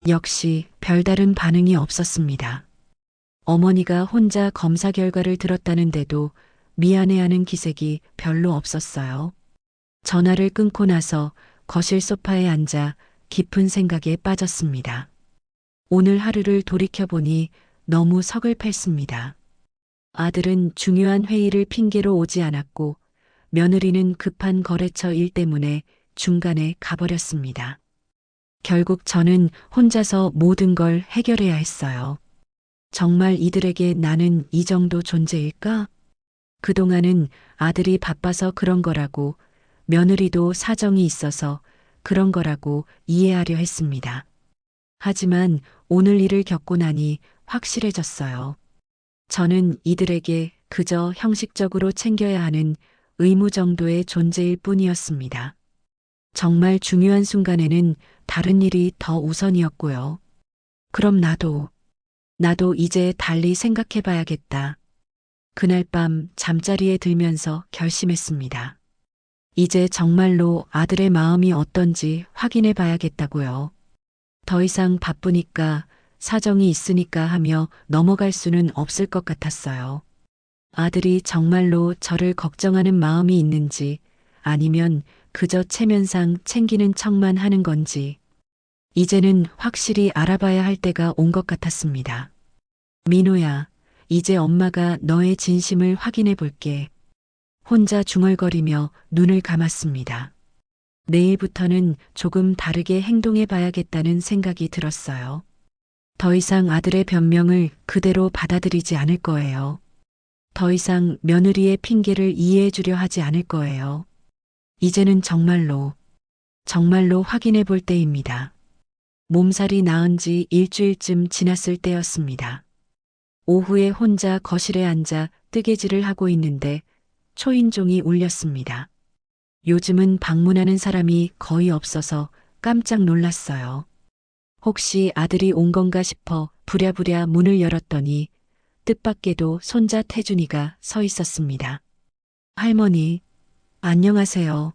역시 별다른 반응이 없었습니다. 어머니가 혼자 검사 결과를 들었다는데도 미안해하는 기색이 별로 없었어요. 전화를 끊고 나서 거실 소파에 앉아 깊은 생각에 빠졌습니다. 오늘 하루를 돌이켜보니 너무 서글펐습니다. 아들은 중요한 회의를 핑계로 오지 않았고 며느리는 급한 거래처 일 때문에 중간에 가버렸습니다. 결국 저는 혼자서 모든 걸 해결해야 했어요. 정말 이들에게 나는 이 정도 존재일까? 그동안은 아들이 바빠서 그런 거라고, 며느리도 사정이 있어서 그런 거라고 이해하려 했습니다. 하지만 오늘 일을 겪고 나니 확실해졌어요. 저는 이들에게 그저 형식적으로 챙겨야 하는 의무 정도의 존재일 뿐이었습니다. 정말 중요한 순간에는 다른 일이 더 우선이었고요. 그럼 나도 이제 달리 생각해 봐야겠다. 그날 밤 잠자리에 들면서 결심했습니다. 이제 정말로 아들의 마음이 어떤지 확인해 봐야겠다고요. 더 이상 바쁘니까 사정이 있으니까 하며 넘어갈 수는 없을 것 같았어요. 아들이 정말로 저를 걱정하는 마음이 있는지 아니면 그저 체면상 챙기는 척만 하는 건지 이제는 확실히 알아봐야 할 때가 온 것 같았습니다. 민호야, 이제 엄마가 너의 진심을 확인해 볼게. 혼자 중얼거리며 눈을 감았습니다. 내일부터는 조금 다르게 행동해 봐야겠다는 생각이 들었어요. 더 이상 아들의 변명을 그대로 받아들이지 않을 거예요. 더 이상 며느리의 핑계를 이해해 주려 하지 않을 거예요. 이제는 정말로 확인해 볼 때입니다. 몸살이 나은 지 일주일쯤 지났을 때였습니다. 오후에 혼자 거실에 앉아 뜨개질을 하고 있는데 초인종이 울렸습니다. 요즘은 방문하는 사람이 거의 없어서 깜짝 놀랐어요. 혹시 아들이 온 건가 싶어 부랴부랴 문을 열었더니 뜻밖에도 손자 태준이가 서 있었습니다. 할머니, 안녕하세요.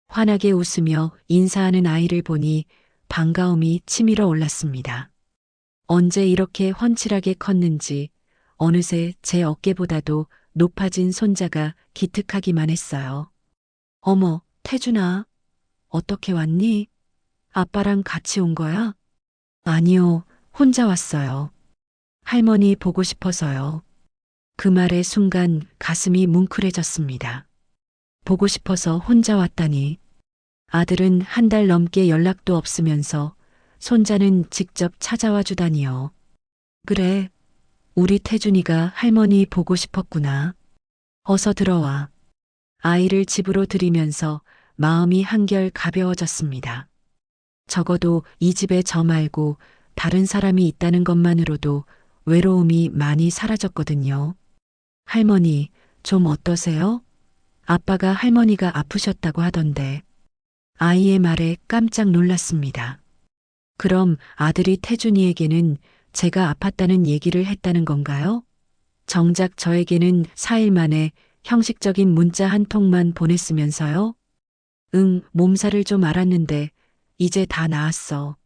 환하게 웃으며 인사하는 아이를 보니 반가움이 치밀어 올랐습니다. 언제 이렇게 훤칠하게 컸는지 어느새 제 어깨보다도 높아진 손자가 기특하기만 했어요. 어머, 태준아, 어떻게 왔니? 아빠랑 같이 온 거야? 아니요, 혼자 왔어요. 할머니 보고 싶어서요. 그 말의 순간 가슴이 뭉클해졌습니다. 보고 싶어서 혼자 왔다니. 아들은 한 달 넘게 연락도 없으면서 손자는 직접 찾아와 주다니요. 그래, 우리 태준이가 할머니 보고 싶었구나. 어서 들어와. 아이를 집으로 들이면서 마음이 한결 가벼워졌습니다. 적어도 이 집에 저 말고 다른 사람이 있다는 것만으로도 외로움이 많이 사라졌거든요. 할머니, 좀 어떠세요? 아빠가 할머니가 아프셨다고 하던데. 아이의 말에 깜짝 놀랐습니다. 그럼 아들이 태준이에게는 제가 아팠다는 얘기를 했다는 건가요? 정작 저에게는 4일 만에 형식적인 문자 한 통만 보냈으면서요? 응, 몸살을 좀 앓았는데 이제 다 나았어.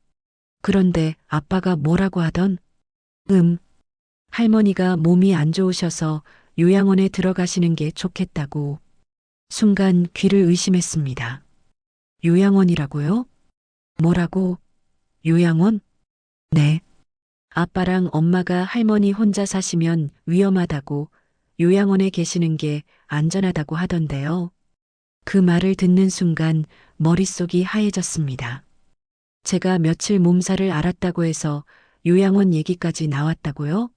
그런데 아빠가 뭐라고 하던? 할머니가 몸이 안 좋으셔서 요양원에 들어가시는 게 좋겠다고. 순간 귀를 의심했습니다. 요양원이라고요? 뭐라고? 요양원? 네. 아빠랑 엄마가 할머니 혼자 사시면 위험하다고 요양원에 계시는 게 안전하다고 하던데요. 그 말을 듣는 순간 머릿속이 하얘졌습니다. 제가 며칠 몸살을 앓았다고 해서 요양원 얘기까지 나왔다고요?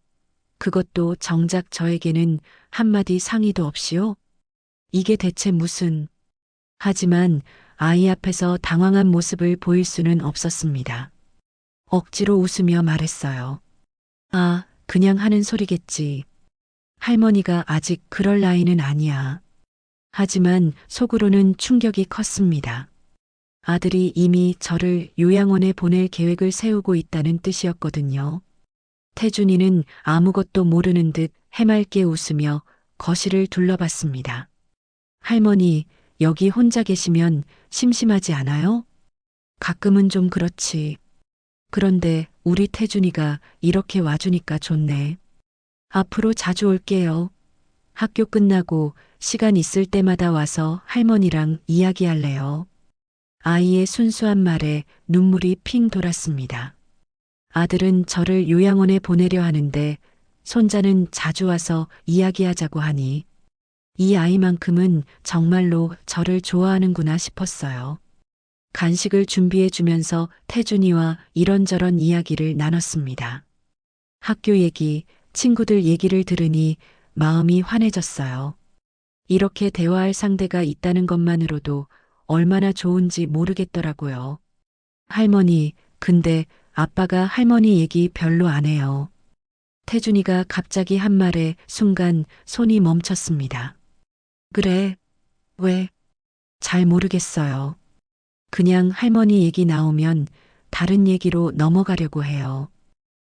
그것도 정작 저에게는 한마디 상의도 없이요? 이게 대체 무슨... 하지만 아이 앞에서 당황한 모습을 보일 수는 없었습니다. 억지로 웃으며 말했어요. 아, 그냥 하는 소리겠지. 할머니가 아직 그럴 나이는 아니야. 하지만 속으로는 충격이 컸습니다. 아들이 이미 저를 요양원에 보낼 계획을 세우고 있다는 뜻이었거든요. 태준이는 아무것도 모르는 듯 해맑게 웃으며 거실을 둘러봤습니다. 할머니, 여기 혼자 계시면 심심하지 않아요? 가끔은 좀 그렇지. 그런데 우리 태준이가 이렇게 와주니까 좋네. 앞으로 자주 올게요. 학교 끝나고 시간 있을 때마다 와서 할머니랑 이야기할래요. 아이의 순수한 말에 눈물이 핑 돌았습니다. 아들은 저를 요양원에 보내려 하는데 손자는 자주 와서 이야기하자고 하니 이 아이만큼은 정말로 저를 좋아하는구나 싶었어요. 간식을 준비해 주면서 태준이와 이런저런 이야기를 나눴습니다. 학교 얘기, 친구들 얘기를 들으니 마음이 환해졌어요. 이렇게 대화할 상대가 있다는 것만으로도 얼마나 좋은지 모르겠더라고요. 할머니, 근데 아빠가 할머니 얘기 별로 안 해요. 태준이가 갑자기 한 말에 순간 손이 멈췄습니다. 그래, 왜? 잘 모르겠어요. 그냥 할머니 얘기 나오면 다른 얘기로 넘어가려고 해요.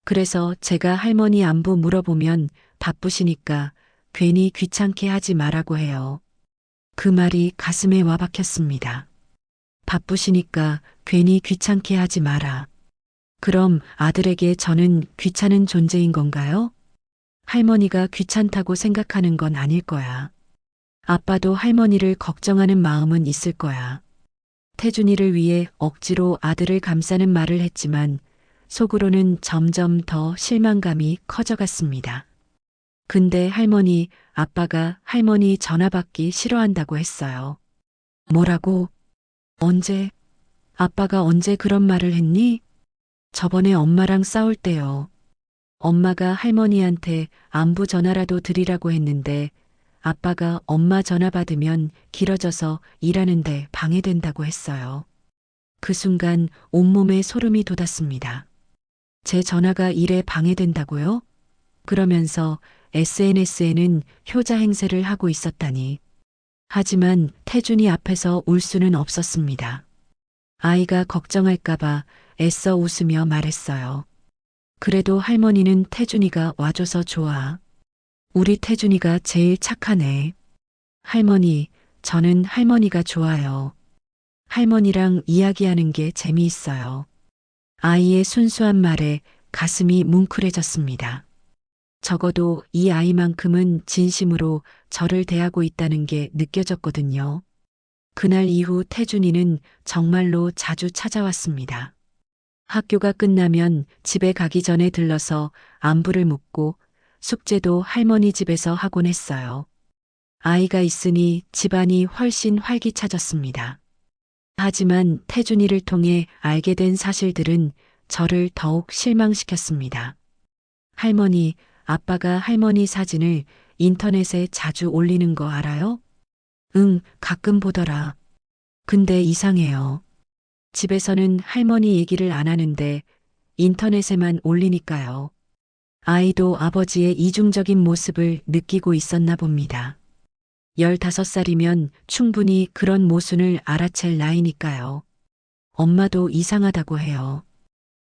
그래서 제가 할머니 안부 물어보면 바쁘시니까 괜히 귀찮게 하지 말라고 해요. 그 말이 가슴에 와박혔습니다. 바쁘시니까 괜히 귀찮게 하지 마라. 그럼 아들에게 저는 귀찮은 존재인 건가요? 할머니가 귀찮다고 생각하는 건 아닐 거야. 아빠도 할머니를 걱정하는 마음은 있을 거야. 태준이를 위해 억지로 아들을 감싸는 말을 했지만 속으로는 점점 더 실망감이 커져갔습니다. 근데 할머니, 아빠가 할머니 전화 받기 싫어한다고 했어요. 뭐라고? 언제? 아빠가 언제 그런 말을 했니? 저번에 엄마랑 싸울 때요. 엄마가 할머니한테 안부 전화라도 드리라고 했는데 아빠가 엄마 전화 받으면 길어져서 일하는데 방해된다고 했어요. 그 순간 온몸에 소름이 돋았습니다. 제 전화가 일에 방해된다고요? 그러면서 SNS에는 효자 행세를 하고 있었다니. 하지만 태준이 앞에서 울 수는 없었습니다. 아이가 걱정할까봐 애써 웃으며 말했어요. 그래도 할머니는 태준이가 와줘서 좋아. 우리 태준이가 제일 착하네. 할머니, 저는 할머니가 좋아요. 할머니랑 이야기하는 게 재미있어요. 아이의 순수한 말에 가슴이 뭉클해졌습니다. 적어도 이 아이만큼은 진심으로 저를 대하고 있다는 게 느껴졌거든요. 그날 이후 태준이는 정말로 자주 찾아왔습니다. 학교가 끝나면 집에 가기 전에 들러서 안부를 묻고 숙제도 할머니 집에서 하곤 했어요. 아이가 있으니 집안이 훨씬 활기차졌습니다. 하지만 태준이를 통해 알게 된 사실들은 저를 더욱 실망시켰습니다. 할머니, 아빠가 할머니 사진을 인터넷에 자주 올리는 거 알아요? 응, 가끔 보더라. 근데 이상해요. 집에서는 할머니 얘기를 안 하는데 인터넷에만 올리니까요. 아이도 아버지의 이중적인 모습을 느끼고 있었나 봅니다. 15살이면 충분히 그런 모순을 알아챌 나이니까요. 엄마도 이상하다고 해요.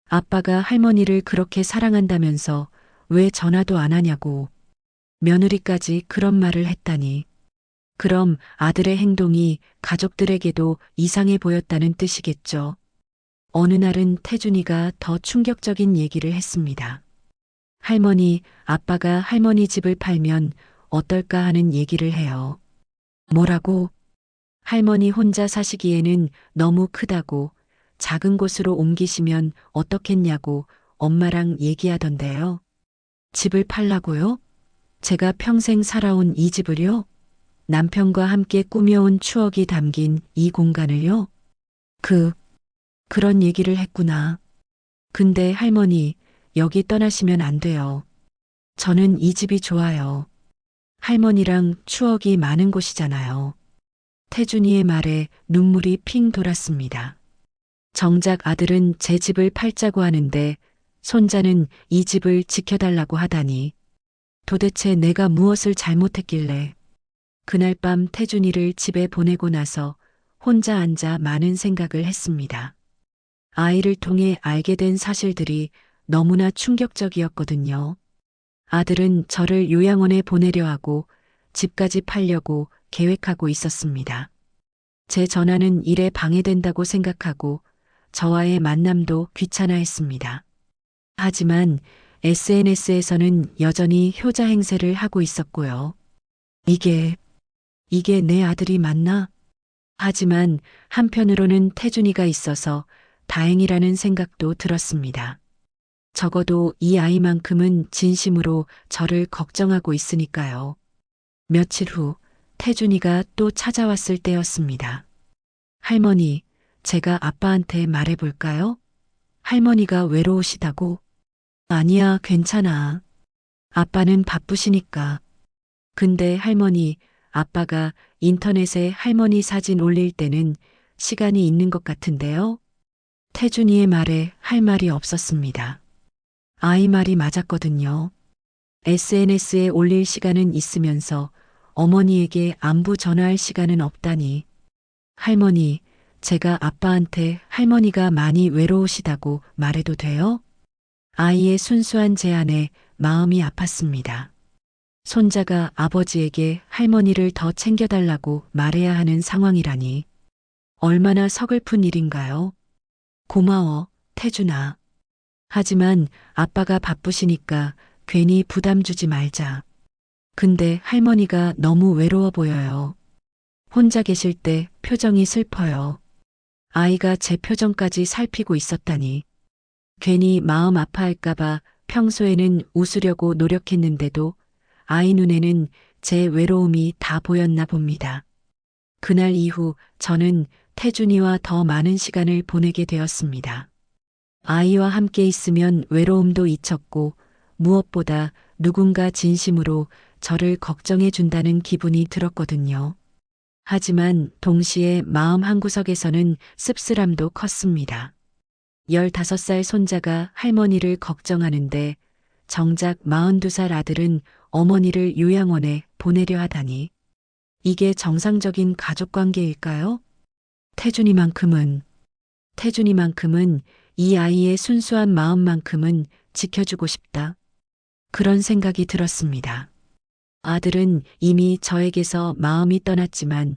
아빠가 할머니를 그렇게 사랑한다면서 왜 전화도 안 하냐고 며느리까지 그런 말을 했다니. 그럼 아들의 행동이 가족들에게도 이상해 보였다는 뜻이겠죠. 어느 날은 태준이가 더 충격적인 얘기를 했습니다. 할머니, 아빠가 할머니 집을 팔면 어떨까 하는 얘기를 해요. 뭐라고? 할머니 혼자 사시기에는 너무 크다고, 작은 곳으로 옮기시면 어떻겠냐고 엄마랑 얘기하던데요. 집을 팔라고요? 제가 평생 살아온 이 집을요? 남편과 함께 꾸며온 추억이 담긴 이 공간을요? 그런 얘기를 했구나. 근데 할머니, 여기 떠나시면 안 돼요. 저는 이 집이 좋아요. 할머니랑 추억이 많은 곳이잖아요. 태준이의 말에 눈물이 핑 돌았습니다. 정작 아들은 제 집을 팔자고 하는데 손자는 이 집을 지켜달라고 하다니. 도대체 내가 무엇을 잘못했길래. 그날 밤 태준이를 집에 보내고 나서 혼자 앉아 많은 생각을 했습니다. 아이를 통해 알게 된 사실들이 너무나 충격적이었거든요. 아들은 저를 요양원에 보내려 하고 집까지 팔려고 계획하고 있었습니다. 제 전화는 일에 방해된다고 생각하고 저와의 만남도 귀찮아했습니다. 하지만 SNS에서는 여전히 효자 행세를 하고 있었고요. 이게 내 아들이 맞나? 하지만 한편으로는 태준이가 있어서 다행이라는 생각도 들었습니다. 적어도 이 아이만큼은 진심으로 저를 걱정하고 있으니까요. 며칠 후 태준이가 또 찾아왔을 때였습니다. 할머니, 제가 아빠한테 말해볼까요? 할머니가 외로우시다고? 아니야, 괜찮아. 아빠는 바쁘시니까. 근데 할머니, 아빠가 인터넷에 할머니 사진 올릴 때는 시간이 있는 것 같은데요? 태준이의 말에 할 말이 없었습니다. 아이 말이 맞았거든요. SNS에 올릴 시간은 있으면서 어머니에게 안부 전화할 시간은 없다니. 할머니, 제가 아빠한테 할머니가 많이 외로우시다고 말해도 돼요? 아이의 순수한 제안에 마음이 아팠습니다. 손자가 아버지에게 할머니를 더 챙겨달라고 말해야 하는 상황이라니. 얼마나 서글픈 일인가요? 고마워, 태준아. 하지만 아빠가 바쁘시니까 괜히 부담 주지 말자. 근데 할머니가 너무 외로워 보여요. 혼자 계실 때 표정이 슬퍼요. 아이가 제 표정까지 살피고 있었다니. 괜히 마음 아파할까봐 평소에는 웃으려고 노력했는데도 아이 눈에는 제 외로움이 다 보였나 봅니다. 그날 이후 저는 태준이와 더 많은 시간을 보내게 되었습니다. 아이와 함께 있으면 외로움도 잊혔고 무엇보다 누군가 진심으로 저를 걱정해 준다는 기분이 들었거든요. 하지만 동시에 마음 한구석에서는 씁쓸함도 컸습니다. 15살 손자가 할머니를 걱정하는데 정작 42살 아들은 어머니를 요양원에 보내려 하다니. 이게 정상적인 가족 관계일까요? 태준이만큼은 이 아이의 순수한 마음만큼은 지켜주고 싶다. 그런 생각이 들었습니다. 아들은 이미 저에게서 마음이 떠났지만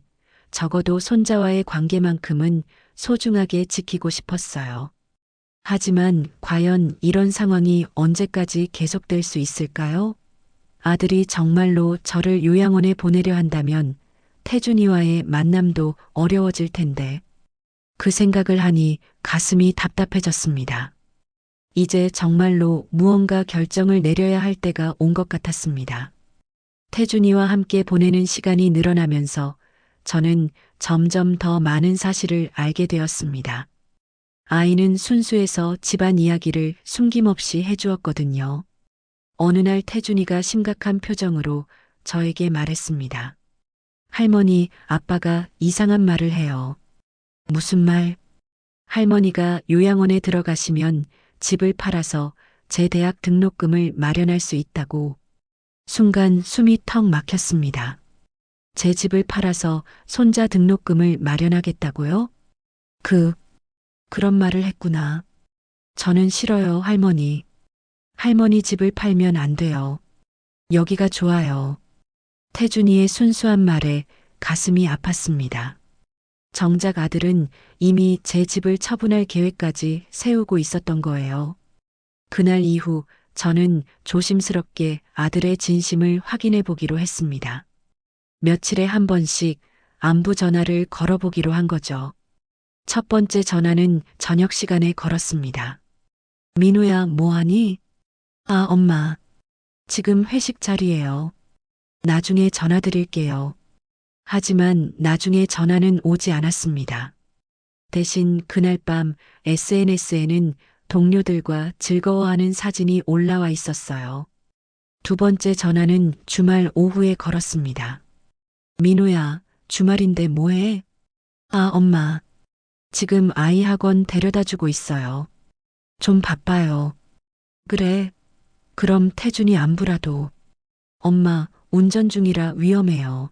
적어도 손자와의 관계만큼은 소중하게 지키고 싶었어요. 하지만 과연 이런 상황이 언제까지 계속될 수 있을까요? 아들이 정말로 저를 요양원에 보내려 한다면 태준이와의 만남도 어려워질 텐데 그 생각을 하니 가슴이 답답해졌습니다. 이제 정말로 무언가 결정을 내려야 할 때가 온 것 같았습니다. 태준이와 함께 보내는 시간이 늘어나면서 저는 점점 더 많은 사실을 알게 되었습니다. 아이는 순수해서 집안 이야기를 숨김없이 해주었거든요. 어느 날 태준이가 심각한 표정으로 저에게 말했습니다. 할머니, 아빠가 이상한 말을 해요. 무슨 말? 할머니가 요양원에 들어가시면 집을 팔아서 제 대학 등록금을 마련할 수 있다고. 순간 숨이 턱 막혔습니다. 제 집을 팔아서 손자 등록금을 마련하겠다고요? 그런 말을 했구나. 저는 싫어요, 할머니. 할머니 집을 팔면 안 돼요. 여기가 좋아요. 태준이의 순수한 말에 가슴이 아팠습니다. 정작 아들은 이미 제 집을 처분할 계획까지 세우고 있었던 거예요. 그날 이후 저는 조심스럽게 아들의 진심을 확인해 보기로 했습니다. 며칠에 한 번씩 안부 전화를 걸어보기로 한 거죠. 첫 번째 전화는 저녁 시간에 걸었습니다. 민호야, 뭐하니? 아, 엄마. 지금 회식 자리예요. 나중에 전화 드릴게요. 하지만 나중에 전화는 오지 않았습니다. 대신 그날 밤 SNS에는 동료들과 즐거워하는 사진이 올라와 있었어요. 두 번째 전화는 주말 오후에 걸었습니다. 민호야, 주말인데 뭐해? 아, 엄마. 지금 아이 학원 데려다 주고 있어요. 좀 바빠요. 그래. 그럼 태준이 안부라도. 엄마, 운전 중이라 위험해요.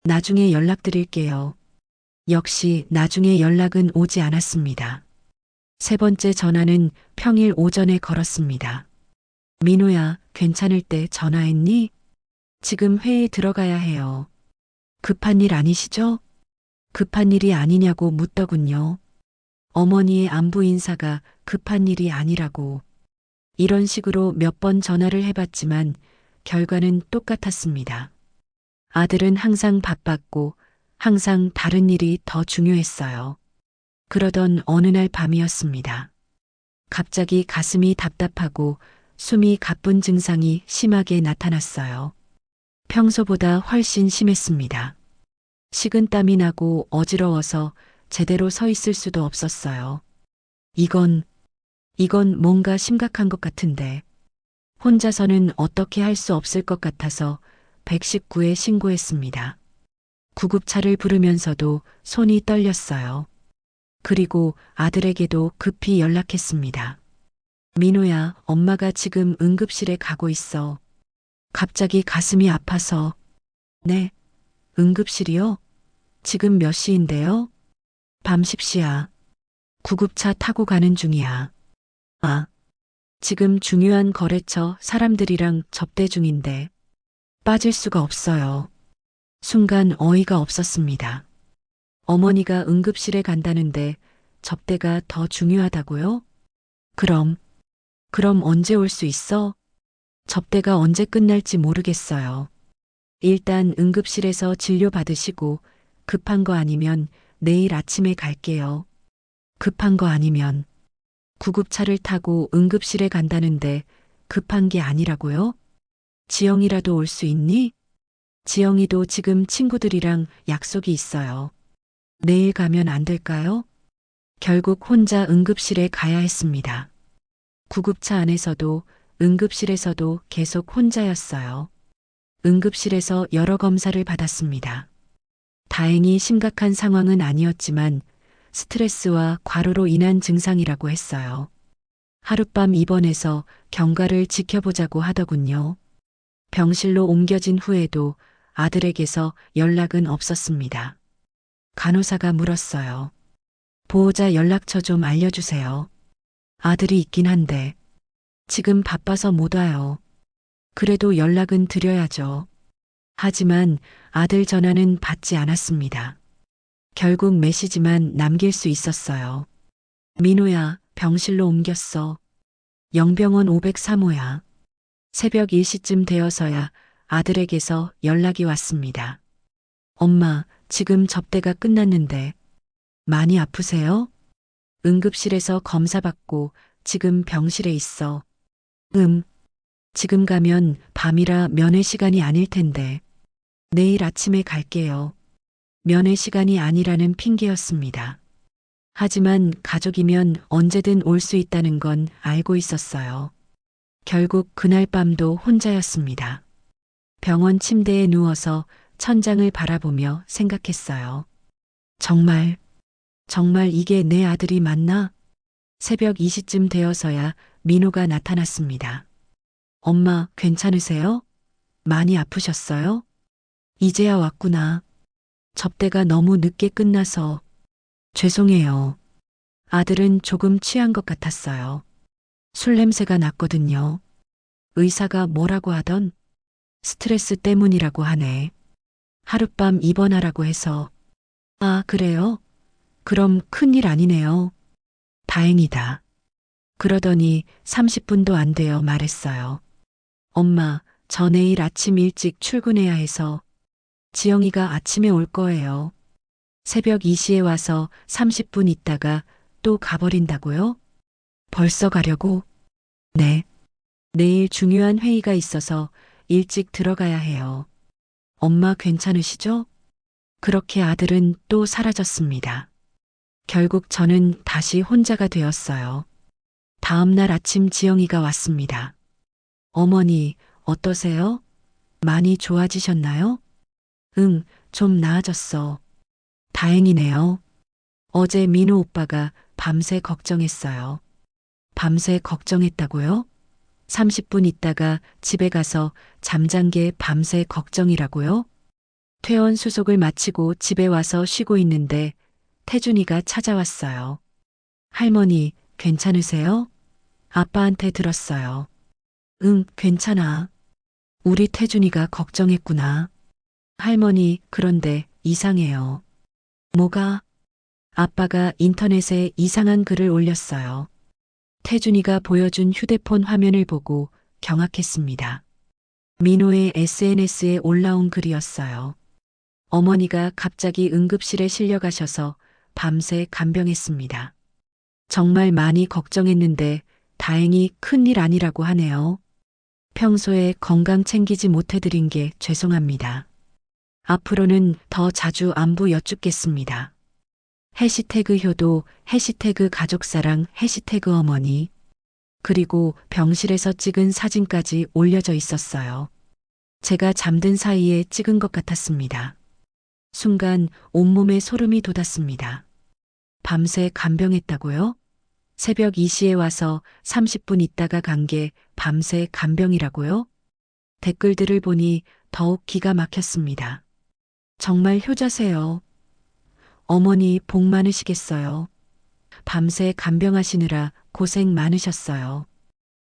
나중에 연락드릴게요. 역시 나중에 연락은 오지 않았습니다. 세 번째 전화는 평일 오전에 걸었습니다. 민호야, 괜찮을 때 전화했니? 지금 회의 들어가야 해요. 급한 일 아니시죠? 급한 일이 아니냐고 묻더군요. 어머니의 안부 인사가 급한 일이 아니라고. 이런 식으로 몇 번 전화를 해봤지만 결과는 똑같았습니다. 아들은 항상 바빴고 항상 다른 일이 더 중요했어요. 그러던 어느 날 밤이었습니다. 갑자기 가슴이 답답하고 숨이 가쁜 증상이 심하게 나타났어요. 평소보다 훨씬 심했습니다. 식은땀이 나고 어지러워서 제대로 서 있을 수도 없었어요. 이건 뭔가 심각한 것 같은데 혼자서는 어떻게 할 수 없을 것 같아서 119에 신고했습니다. 구급차를 부르면서도 손이 떨렸어요. 그리고 아들에게도 급히 연락했습니다. 민호야, 엄마가 지금 응급실에 가고 있어. 갑자기 가슴이 아파서. 네, 응급실이요? 지금 몇 시인데요? 밤 10시야. 구급차 타고 가는 중이야. 아, 지금 중요한 거래처 사람들이랑 접대 중인데 빠질 수가 없어요. 순간 어이가 없었습니다. 어머니가 응급실에 간다는데 접대가 더 중요하다고요? 그럼 언제 올 수 있어? 접대가 언제 끝날지 모르겠어요. 일단 응급실에서 진료 받으시고 급한 거 아니면 내일 아침에 갈게요. 급한 거 아니면 구급차를 타고 응급실에 간다는데 급한 게 아니라고요? 지영이라도 올 수 있니? 지영이도 지금 친구들이랑 약속이 있어요. 내일 가면 안 될까요? 결국 혼자 응급실에 가야 했습니다. 구급차 안에서도 응급실에서도 계속 혼자였어요. 응급실에서 여러 검사를 받았습니다. 다행히 심각한 상황은 아니었지만 스트레스와 과로로 인한 증상이라고 했어요. 하룻밤 입원해서 경과를 지켜보자고 하더군요. 병실로 옮겨진 후에도 아들에게서 연락은 없었습니다. 간호사가 물었어요. 보호자 연락처 좀 알려주세요. 아들이 있긴 한데 지금 바빠서 못 와요. 그래도 연락은 드려야죠. 하지만 아들 전화는 받지 않았습니다. 결국 메시지만 남길 수 있었어요. 민호야, 병실로 옮겼어. 영병원 503호야. 새벽 1시쯤 되어서야 아들에게서 연락이 왔습니다. 엄마, 지금 접대가 끝났는데 많이 아프세요? 응급실에서 검사 받고 지금 병실에 있어. 지금 가면 밤이라 면회 시간이 아닐 텐데 내일 아침에 갈게요. 면회 시간이 아니라는 핑계였습니다. 하지만 가족이면 언제든 올 수 있다는 건 알고 있었어요. 결국 그날 밤도 혼자였습니다. 병원 침대에 누워서 천장을 바라보며 생각했어요. 정말 이게 내 아들이 맞나? 새벽 2시쯤 되어서야 민호가 나타났습니다. 엄마, 괜찮으세요? 많이 아프셨어요? 이제야 왔구나. 접대가 너무 늦게 끝나서 죄송해요. 아들은 조금 취한 것 같았어요. 술 냄새가 났거든요. 의사가 뭐라고 하던 스트레스 때문이라고 하네. 하룻밤 입원하라고 해서. 아, 그래요? 그럼 큰일 아니네요. 다행이다. 그러더니 30분도 안 되어 말했어요. 엄마, 저 내일 아침 일찍 출근해야 해서 지영이가 아침에 올 거예요. 새벽 2시에 와서 30분 있다가 또 가버린다고요? 벌써 가려고? 네. 내일 중요한 회의가 있어서 일찍 들어가야 해요. 엄마 괜찮으시죠? 그렇게 아들은 또 사라졌습니다. 결국 저는 다시 혼자가 되었어요. 다음 날 아침 지영이가 왔습니다. 어머니, 어떠세요? 많이 좋아지셨나요? 응, 좀 나아졌어. 다행이네요. 어제 민호 오빠가 밤새 걱정했어요. 밤새 걱정했다고요? 30분 있다가 집에 가서 잠잔 게 밤새 걱정이라고요? 퇴원 수속을 마치고 집에 와서 쉬고 있는데 태준이가 찾아왔어요. 할머니, 괜찮으세요? 아빠한테 들었어요. 응, 괜찮아. 우리 태준이가 걱정했구나. 할머니, 그런데 이상해요. 뭐가? 아빠가 인터넷에 이상한 글을 올렸어요. 태준이가 보여준 휴대폰 화면을 보고 경악했습니다. 민호의 SNS에 올라온 글이었어요. 어머니가 갑자기 응급실에 실려가셔서 밤새 간병했습니다. 정말 많이 걱정했는데 다행히 큰일 아니라고 하네요. 평소에 건강 챙기지 못해드린 게 죄송합니다. 앞으로는 더 자주 안부 여쭙겠습니다. 해시태그 효도, 해시태그 가족사랑, 해시태그 어머니. 그리고 병실에서 찍은 사진까지 올려져 있었어요. 제가 잠든 사이에 찍은 것 같았습니다. 순간 온몸에 소름이 돋았습니다. 밤새 간병했다고요? 새벽 2시에 와서 30분 있다가 간 게 밤새 간병이라고요? 댓글들을 보니 더욱 기가 막혔습니다. 정말 효자세요. 어머니 복 많으시겠어요. 밤새 간병하시느라 고생 많으셨어요.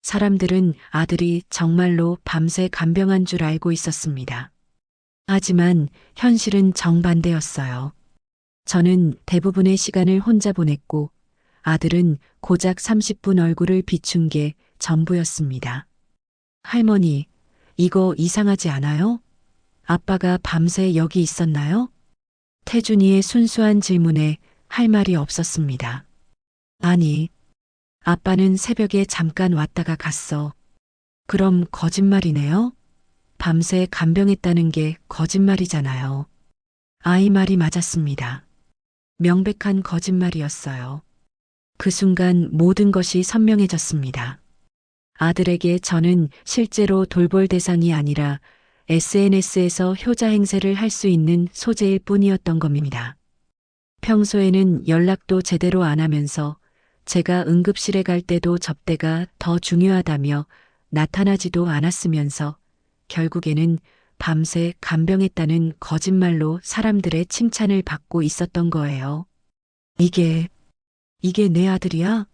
사람들은 아들이 정말로 밤새 간병한 줄 알고 있었습니다. 하지만 현실은 정반대였어요. 저는 대부분의 시간을 혼자 보냈고 아들은 고작 30분 얼굴을 비춘 게 전부였습니다. 할머니, 이거 이상하지 않아요? 아빠가 밤새 여기 있었나요? 태준이의 순수한 질문에 할 말이 없었습니다. 아니, 아빠는 새벽에 잠깐 왔다가 갔어. 그럼 거짓말이네요? 밤새 간병했다는 게 거짓말이잖아요. 아이 말이 맞았습니다. 명백한 거짓말이었어요. 그 순간 모든 것이 선명해졌습니다. 아들에게 저는 실제로 돌볼 대상이 아니라 SNS에서 효자 행세를 할 수 있는 소재일 뿐이었던 겁니다. 평소에는 연락도 제대로 안 하면서 제가 응급실에 갈 때도 접대가 더 중요하다며 나타나지도 않았으면서 결국에는 밤새 간병했다는 거짓말로 사람들의 칭찬을 받고 있었던 거예요. 이게 내 아들이야?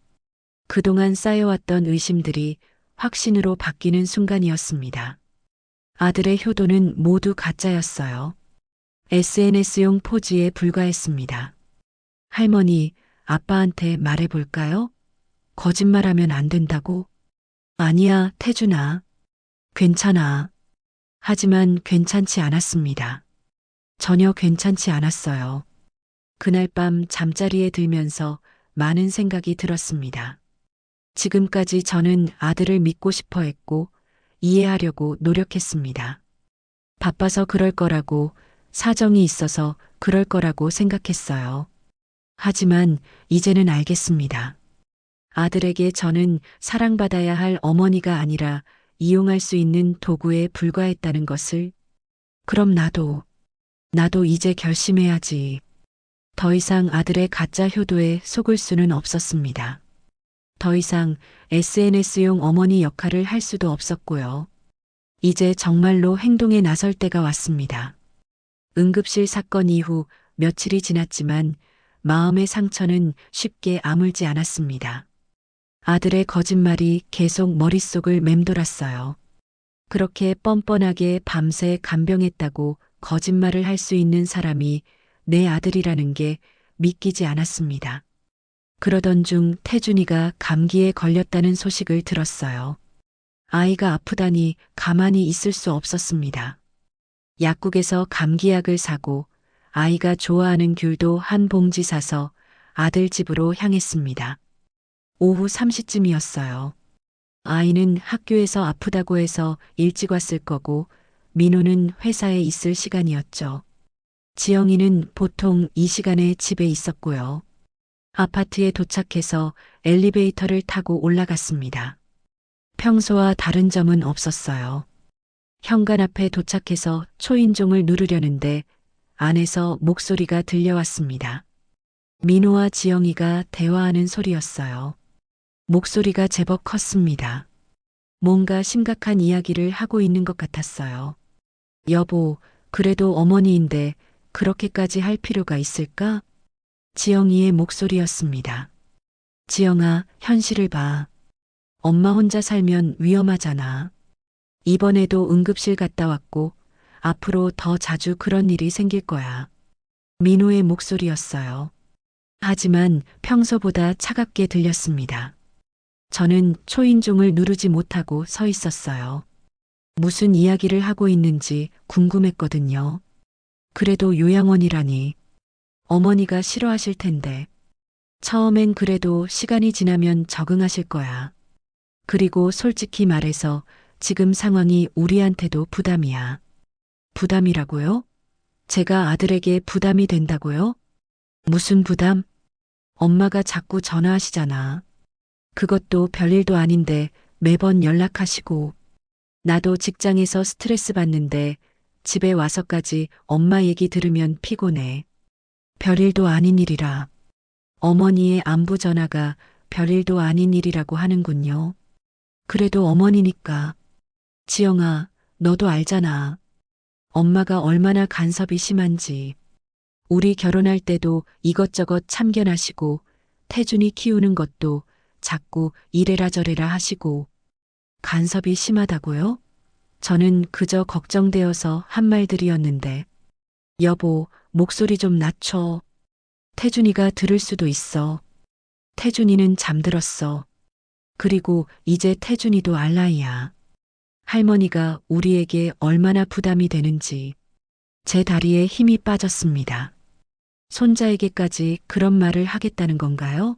그동안 쌓여왔던 의심들이 확신으로 바뀌는 순간이었습니다. 아들의 효도는 모두 가짜였어요. SNS용 포즈에 불과했습니다. 할머니, 아빠한테 말해볼까요? 거짓말하면 안 된다고? 아니야, 태준아. 괜찮아. 하지만 괜찮지 않았습니다. 전혀 괜찮지 않았어요. 그날 밤 잠자리에 들면서 많은 생각이 들었습니다. 지금까지 저는 아들을 믿고 싶어 했고 이해하려고 노력했습니다. 바빠서 그럴 거라고, 사정이 있어서 그럴 거라고 생각했어요. 하지만 이제는 알겠습니다. 아들에게 저는 사랑받아야 할 어머니가 아니라 이용할 수 있는 도구에 불과했다는 것을. 그럼 나도 이제 결심해야지. 더 이상 아들의 가짜 효도에 속을 수는 없었습니다. 더 이상 SNS용 어머니 역할을 할 수도 없었고요. 이제 정말로 행동에 나설 때가 왔습니다. 응급실 사건 이후 며칠이 지났지만 마음의 상처는 쉽게 아물지 않았습니다. 아들의 거짓말이 계속 머릿속을 맴돌았어요. 그렇게 뻔뻔하게 밤새 간병했다고 거짓말을 할 수 있는 사람이 내 아들이라는 게 믿기지 않았습니다. 그러던 중 태준이가 감기에 걸렸다는 소식을 들었어요. 아이가 아프다니 가만히 있을 수 없었습니다. 약국에서 감기약을 사고 아이가 좋아하는 귤도 한 봉지 사서 아들 집으로 향했습니다. 오후 3시쯤이었어요. 아이는 학교에서 아프다고 해서 일찍 왔을 거고 민호는 회사에 있을 시간이었죠. 지영이는 보통 이 시간에 집에 있었고요. 아파트에 도착해서 엘리베이터를 타고 올라갔습니다. 평소와 다른 점은 없었어요. 현관 앞에 도착해서 초인종을 누르려는데 안에서 목소리가 들려왔습니다. 민호와 지영이가 대화하는 소리였어요. 목소리가 제법 컸습니다. 뭔가 심각한 이야기를 하고 있는 것 같았어요. 여보, 그래도 어머니인데 그렇게까지 할 필요가 있을까? 지영이의 목소리였습니다. 지영아, 현실을 봐. 엄마 혼자 살면 위험하잖아. 이번에도 응급실 갔다 왔고 앞으로 더 자주 그런 일이 생길 거야. 민호의 목소리였어요. 하지만 평소보다 차갑게 들렸습니다. 저는 초인종을 누르지 못하고 서 있었어요. 무슨 이야기를 하고 있는지 궁금했거든요. 그래도 요양원이라니. 어머니가 싫어하실 텐데. 처음엔 그래도 시간이 지나면 적응하실 거야. 그리고 솔직히 말해서 지금 상황이 우리한테도 부담이야. 부담이라고요? 제가 아들에게 부담이 된다고요? 무슨 부담? 엄마가 자꾸 전화하시잖아. 그것도 별일도 아닌데 매번 연락하시고. 나도 직장에서 스트레스 받는데 집에 와서까지 엄마 얘기 들으면 피곤해. 별일도 아닌 일이라. 어머니의 안부 전화가 별일도 아닌 일이라고 하는군요. 그래도 어머니니까. 지영아, 너도 알잖아. 엄마가 얼마나 간섭이 심한지. 우리 결혼할 때도 이것저것 참견하시고 태준이 키우는 것도 자꾸 이래라 저래라 하시고. 간섭이 심하다고요? 저는 그저 걱정되어서 한 말들이었는데. 여보, 목소리 좀 낮춰. 태준이가 들을 수도 있어. 태준이는 잠들었어. 그리고 이제 태준이도 알 나이야. 할머니가 우리에게 얼마나 부담이 되는지. 제 다리에 힘이 빠졌습니다. 손자에게까지 그런 말을 하겠다는 건가요?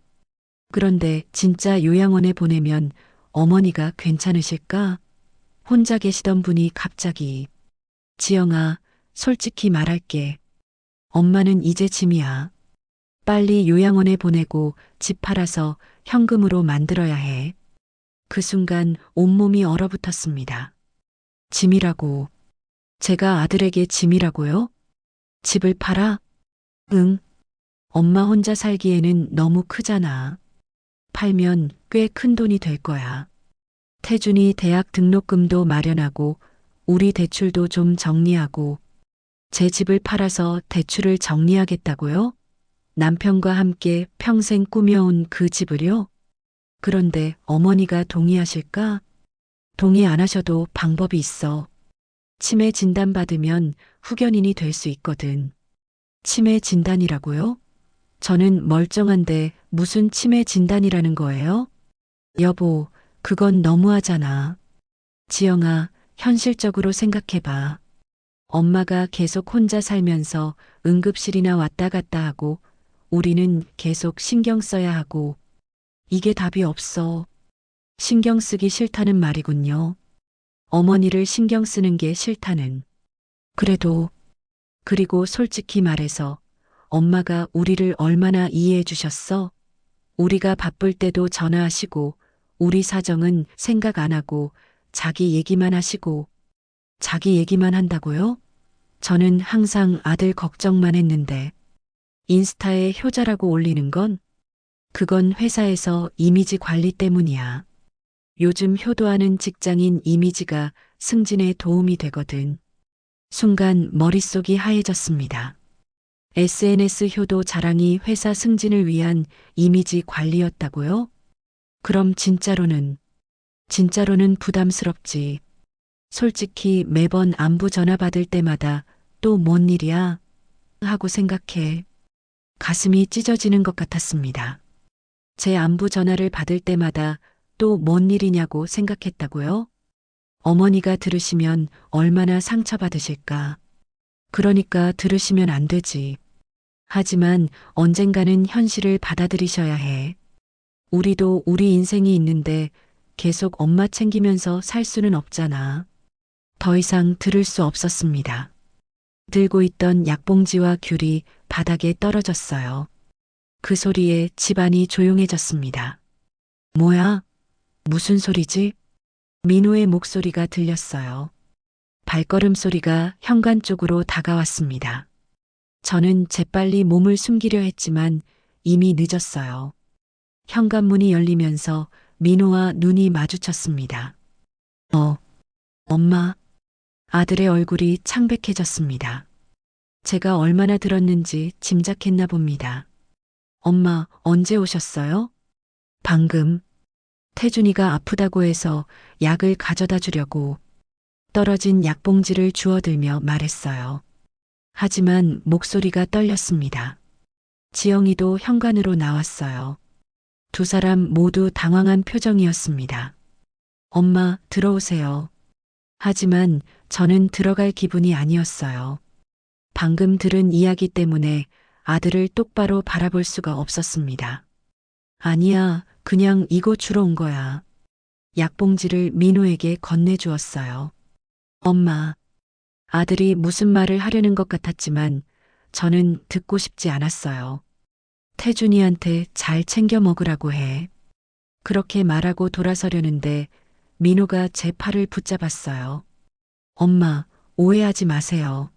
그런데 진짜 요양원에 보내면 어머니가 괜찮으실까? 혼자 계시던 분이 갑자기 지영아, 솔직히 말할게. 엄마는 이제 짐이야. 빨리 요양원에 보내고 집 팔아서 현금으로 만들어야 해. 그 순간 온몸이 얼어붙었습니다. 짐이라고. 제가 아들에게 짐이라고요? 집을 팔아? 응. 엄마 혼자 살기에는 너무 크잖아. 팔면 꽤 큰 돈이 될 거야. 태준이 대학 등록금도 마련하고 우리 대출도 좀 정리하고 제 집을 팔아서 대출을 정리하겠다고요? 남편과 함께 평생 꾸며온 그 집을요? 그런데 어머니가 동의하실까? 동의 안 하셔도 방법이 있어. 치매 진단받으면 후견인이 될 수 있거든. 치매 진단이라고요? 저는 멀쩡한데 무슨 치매 진단이라는 거예요? 여보, 그건 너무하잖아. 지영아, 현실적으로 생각해봐. 엄마가 계속 혼자 살면서 응급실이나 왔다 갔다 하고 우리는 계속 신경 써야 하고 이게 답이 없어. 신경 쓰기 싫다는 말이군요. 어머니를 신경 쓰는 게 싫다는. 그래도 그리고 솔직히 말해서 엄마가 우리를 얼마나 이해해 주셨어? 우리가 바쁠 때도 전화하시고 우리 사정은 생각 안 하고 자기 얘기만 하시고 자기 얘기만 한다고요? 저는 항상 아들 걱정만 했는데 인스타에 효자라고 올리는 건 그건 회사에서 이미지 관리 때문이야. 요즘 효도하는 직장인 이미지가 승진에 도움이 되거든. 순간 머릿속이 하얘졌습니다. SNS 효도 자랑이 회사 승진을 위한 이미지 관리였다고요? 그럼 진짜로는 부담스럽지. 솔직히 매번 안부 전화 받을 때마다 또 뭔 일이야? 하고 생각해. 가슴이 찢어지는 것 같았습니다. 제 안부 전화를 받을 때마다 또 뭔 일이냐고 생각했다고요? 어머니가 들으시면 얼마나 상처받으실까. 그러니까 들으시면 안 되지. 하지만 언젠가는 현실을 받아들이셔야 해. 우리도 우리 인생이 있는데 계속 엄마 챙기면서 살 수는 없잖아. 더 이상 들을 수 없었습니다. 들고 있던 약봉지와 귤이 바닥에 떨어졌어요. 그 소리에 집안이 조용해졌습니다. 뭐야? 무슨 소리지? 민호의 목소리가 들렸어요. 발걸음 소리가 현관 쪽으로 다가왔습니다. 저는 재빨리 몸을 숨기려 했지만 이미 늦었어요. 현관문이 열리면서 민호와 눈이 마주쳤습니다. 엄마. 아들의 얼굴이 창백해졌습니다. 제가 얼마나 들었는지 짐작했나 봅니다. 엄마, 언제 오셨어요? 방금. 태준이가 아프다고 해서 약을 가져다 주려고 떨어진 약봉지를 주워들며 말했어요. 하지만 목소리가 떨렸습니다. 지영이도 현관으로 나왔어요. 두 사람 모두 당황한 표정이었습니다. 엄마, 들어오세요. 하지만 저는 들어갈 기분이 아니었어요. 방금 들은 이야기 때문에 아들을 똑바로 바라볼 수가 없었습니다. 아니야, 그냥 이거 주러 온 거야. 약봉지를 민호에게 건네주었어요. 엄마. 아들이 무슨 말을 하려는 것 같았지만 저는 듣고 싶지 않았어요. 태준이한테 잘 챙겨 먹으라고 해. 그렇게 말하고 돌아서려는데 민호가 제 팔을 붙잡았어요. 엄마, 오해하지 마세요.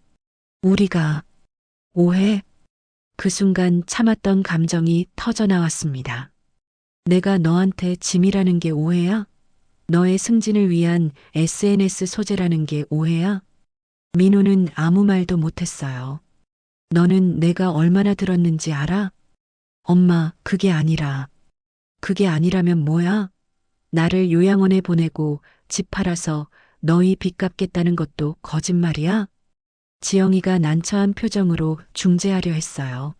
우리가 오해? 그 순간 참았던 감정이 터져 나왔습니다. 내가 너한테 짐이라는 게 오해야? 너의 승진을 위한 SNS 소재라는 게 오해야? 민호는 아무 말도 못했어요. 너는 내가 얼마나 들었는지 알아? 엄마, 그게 아니라. 그게 아니라면 뭐야? 나를 요양원에 보내고 집 팔아서 너희 빚 갚겠다는 것도 거짓말이야? 지영이가 난처한 표정으로 중재하려 했어요.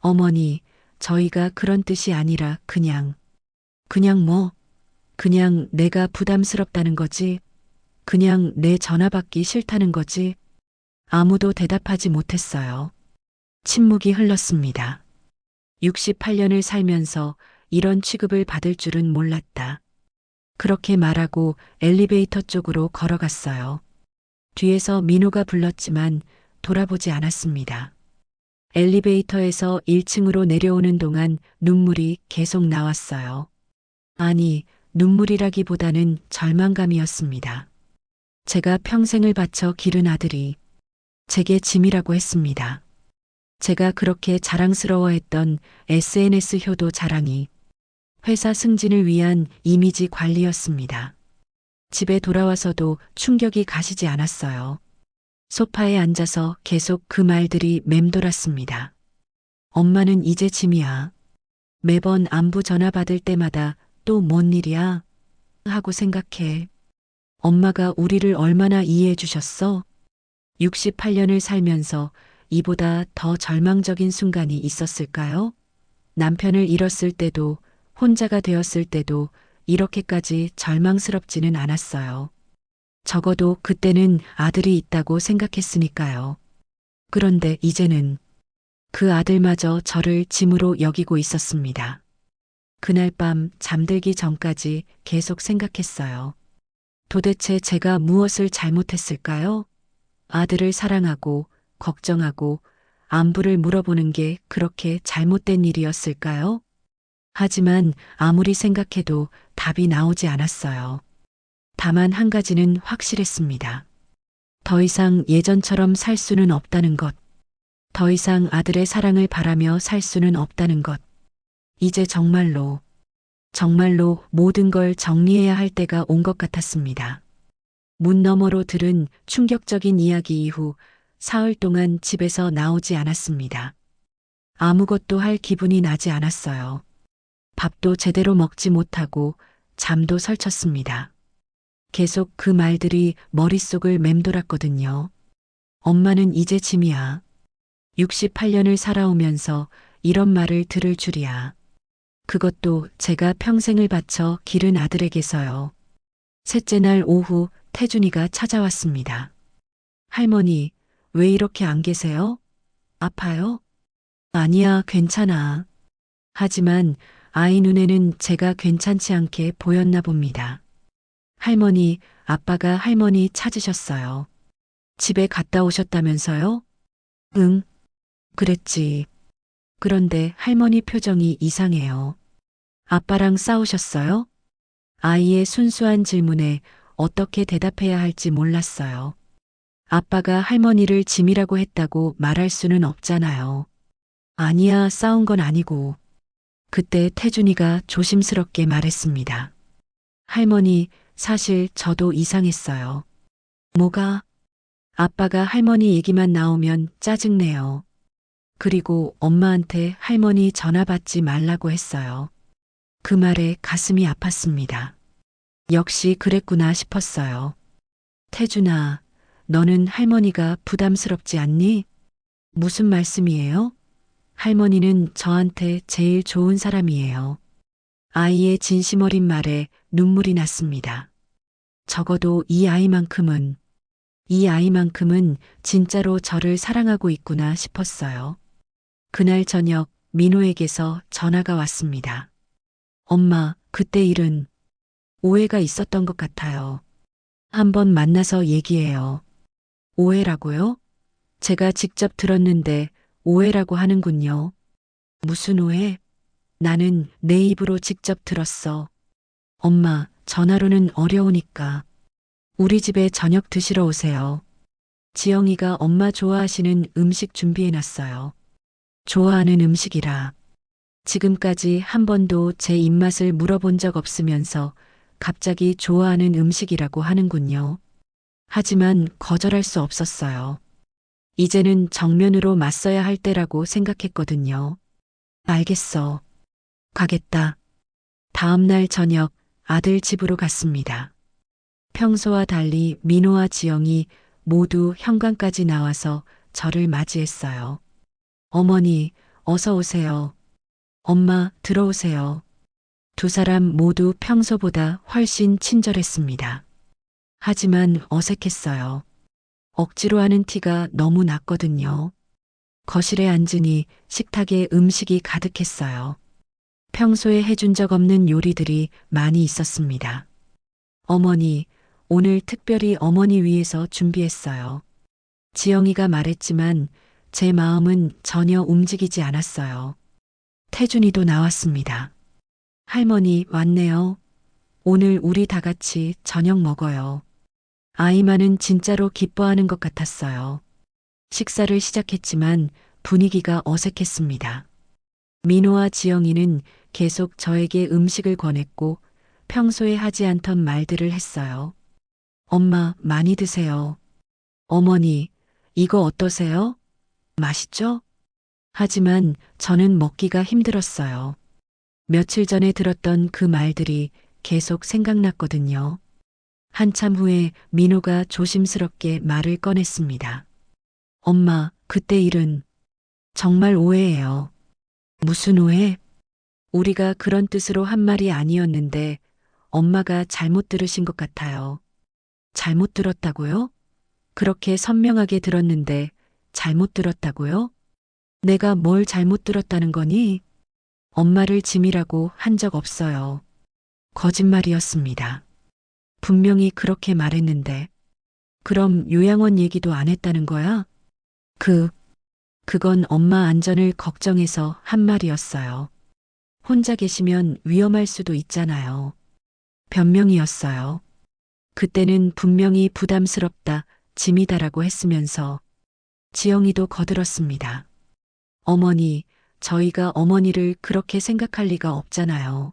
어머니, 저희가 그런 뜻이 아니라 그냥 뭐? 그냥 내가 부담스럽다는 거지. 그냥 내 전화 받기 싫다는 거지. 아무도 대답하지 못했어요. 침묵이 흘렀습니다. 68년을 살면서 이런 취급을 받을 줄은 몰랐다. 그렇게 말하고 엘리베이터 쪽으로 걸어갔어요. 뒤에서 민호가 불렀지만 돌아보지 않았습니다. 엘리베이터에서 1층으로 내려오는 동안 눈물이 계속 나왔어요. 아니, 눈물이라기보다는 절망감이었습니다. 제가 평생을 바쳐 기른 아들이 제게 짐이라고 했습니다. 제가 그렇게 자랑스러워했던 SNS 효도 자랑이 회사 승진을 위한 이미지 관리였습니다. 집에 돌아와서도 충격이 가시지 않았어요. 소파에 앉아서 계속 그 말들이 맴돌았습니다. 엄마는 이제 짐이야. 매번 안부 전화 받을 때마다 또 뭔 일이야? 하고 생각해. 엄마가 우리를 얼마나 이해해 주셨어? 68년을 살면서 이보다 더 절망적인 순간이 있었을까요? 남편을 잃었을 때도 혼자가 되었을 때도 이렇게까지 절망스럽지는 않았어요. 적어도 그때는 아들이 있다고 생각했으니까요. 그런데 이제는 그 아들마저 저를 짐으로 여기고 있었습니다. 그날 밤 잠들기 전까지 계속 생각했어요. 도대체 제가 무엇을 잘못했을까요? 아들을 사랑하고 걱정하고 안부를 물어보는 게 그렇게 잘못된 일이었을까요? 하지만 아무리 생각해도 답이 나오지 않았어요. 다만 한 가지는 확실했습니다. 더 이상 예전처럼 살 수는 없다는 것. 더 이상 아들의 사랑을 바라며 살 수는 없다는 것. 이제 정말로 모든 걸 정리해야 할 때가 온 것 같았습니다. 문 너머로 들은 충격적인 이야기 이후 사흘 동안 집에서 나오지 않았습니다. 아무것도 할 기분이 나지 않았어요. 밥도 제대로 먹지 못하고 잠도 설쳤습니다. 계속 그 말들이 머릿속을 맴돌았거든요. 엄마는 이제 짐이야. 68년을 살아오면서 이런 말을 들을 줄이야. 그것도 제가 평생을 바쳐 기른 아들에게서요. 셋째 날 오후 태준이가 찾아왔습니다. 할머니, 왜 이렇게 안 계세요? 아파요? 아니야, 괜찮아. 하지만 아이 눈에는 제가 괜찮지 않게 보였나 봅니다. 할머니, 아빠가 할머니 찾으셨어요. 집에 갔다 오셨다면서요? 응, 그랬지. 그런데 할머니 표정이 이상해요. 아빠랑 싸우셨어요? 아이의 순수한 질문에 어떻게 대답해야 할지 몰랐어요. 아빠가 할머니를 짐이라고 했다고 말할 수는 없잖아요. 아니야, 싸운 건 아니고. 그때 태준이가 조심스럽게 말했습니다. 할머니, 사실 저도 이상했어요. 뭐가? 아빠가 할머니 얘기만 나오면 짜증내요. 그리고 엄마한테 할머니 전화 받지 말라고 했어요. 그 말에 가슴이 아팠습니다. 역시 그랬구나 싶었어요. 태준아, 너는 할머니가 부담스럽지 않니? 무슨 말씀이에요? 할머니는 저한테 제일 좋은 사람이에요. 아이의 진심 어린 말에 눈물이 났습니다. 적어도 이 아이만큼은 진짜로 저를 사랑하고 있구나 싶었어요. 그날 저녁 민호에게서 전화가 왔습니다. 엄마, 그때 일은 오해가 있었던 것 같아요. 한번 만나서 얘기해요. 오해라고요? 제가 직접 들었는데 오해라고 하는군요. 무슨 오해? 나는 내 입으로 직접 들었어. 엄마, 전화로는 어려우니까. 우리 집에 저녁 드시러 오세요. 지영이가 엄마 좋아하시는 음식 준비해놨어요. 좋아하는 음식이라. 지금까지 한 번도 제 입맛을 물어본 적 없으면서 갑자기 좋아하는 음식이라고 하는군요. 하지만 거절할 수 없었어요. 이제는 정면으로 맞서야 할 때라고 생각했거든요. 알겠어. 가겠다. 다음 날 저녁 아들 집으로 갔습니다. 평소와 달리 민호와 지영이 모두 현관까지 나와서 저를 맞이했어요. 어머니, 어서 오세요. 엄마, 들어오세요. 두 사람 모두 평소보다 훨씬 친절했습니다. 하지만 어색했어요. 억지로 하는 티가 너무 났거든요. 거실에 앉으니 식탁에 음식이 가득했어요. 평소에 해준 적 없는 요리들이 많이 있었습니다. 어머니, 오늘 특별히 어머니 위해서 준비했어요. 지영이가 말했지만 제 마음은 전혀 움직이지 않았어요. 태준이도 나왔습니다. 할머니 왔네요. 오늘 우리 다 같이 저녁 먹어요. 아이만은 진짜로 기뻐하는 것 같았어요. 식사를 시작했지만 분위기가 어색했습니다. 민호와 지영이는 계속 저에게 음식을 권했고 평소에 하지 않던 말들을 했어요. 엄마, 많이 드세요. 어머니, 이거 어떠세요? 맛있죠? 하지만 저는 먹기가 힘들었어요. 며칠 전에 들었던 그 말들이 계속 생각났거든요. 한참 후에 민호가 조심스럽게 말을 꺼냈습니다. 엄마, 그때 일은 정말 오해예요. 무슨 오해? 우리가 그런 뜻으로 한 말이 아니었는데 엄마가 잘못 들으신 것 같아요. 잘못 들었다고요? 그렇게 선명하게 들었는데 잘못 들었다고요? 내가 뭘 잘못 들었다는 거니? 엄마를 짐이라고 한 적 없어요. 거짓말이었습니다. 분명히 그렇게 말했는데. 그럼 요양원 얘기도 안 했다는 거야? 그건 엄마 안전을 걱정해서 한 말이었어요. 혼자 계시면 위험할 수도 있잖아요. 변명이었어요. 그때는 분명히 부담스럽다, 짐이다라고 했으면서 지영이도 거들었습니다. 어머니, 저희가 어머니를 그렇게 생각할 리가 없잖아요.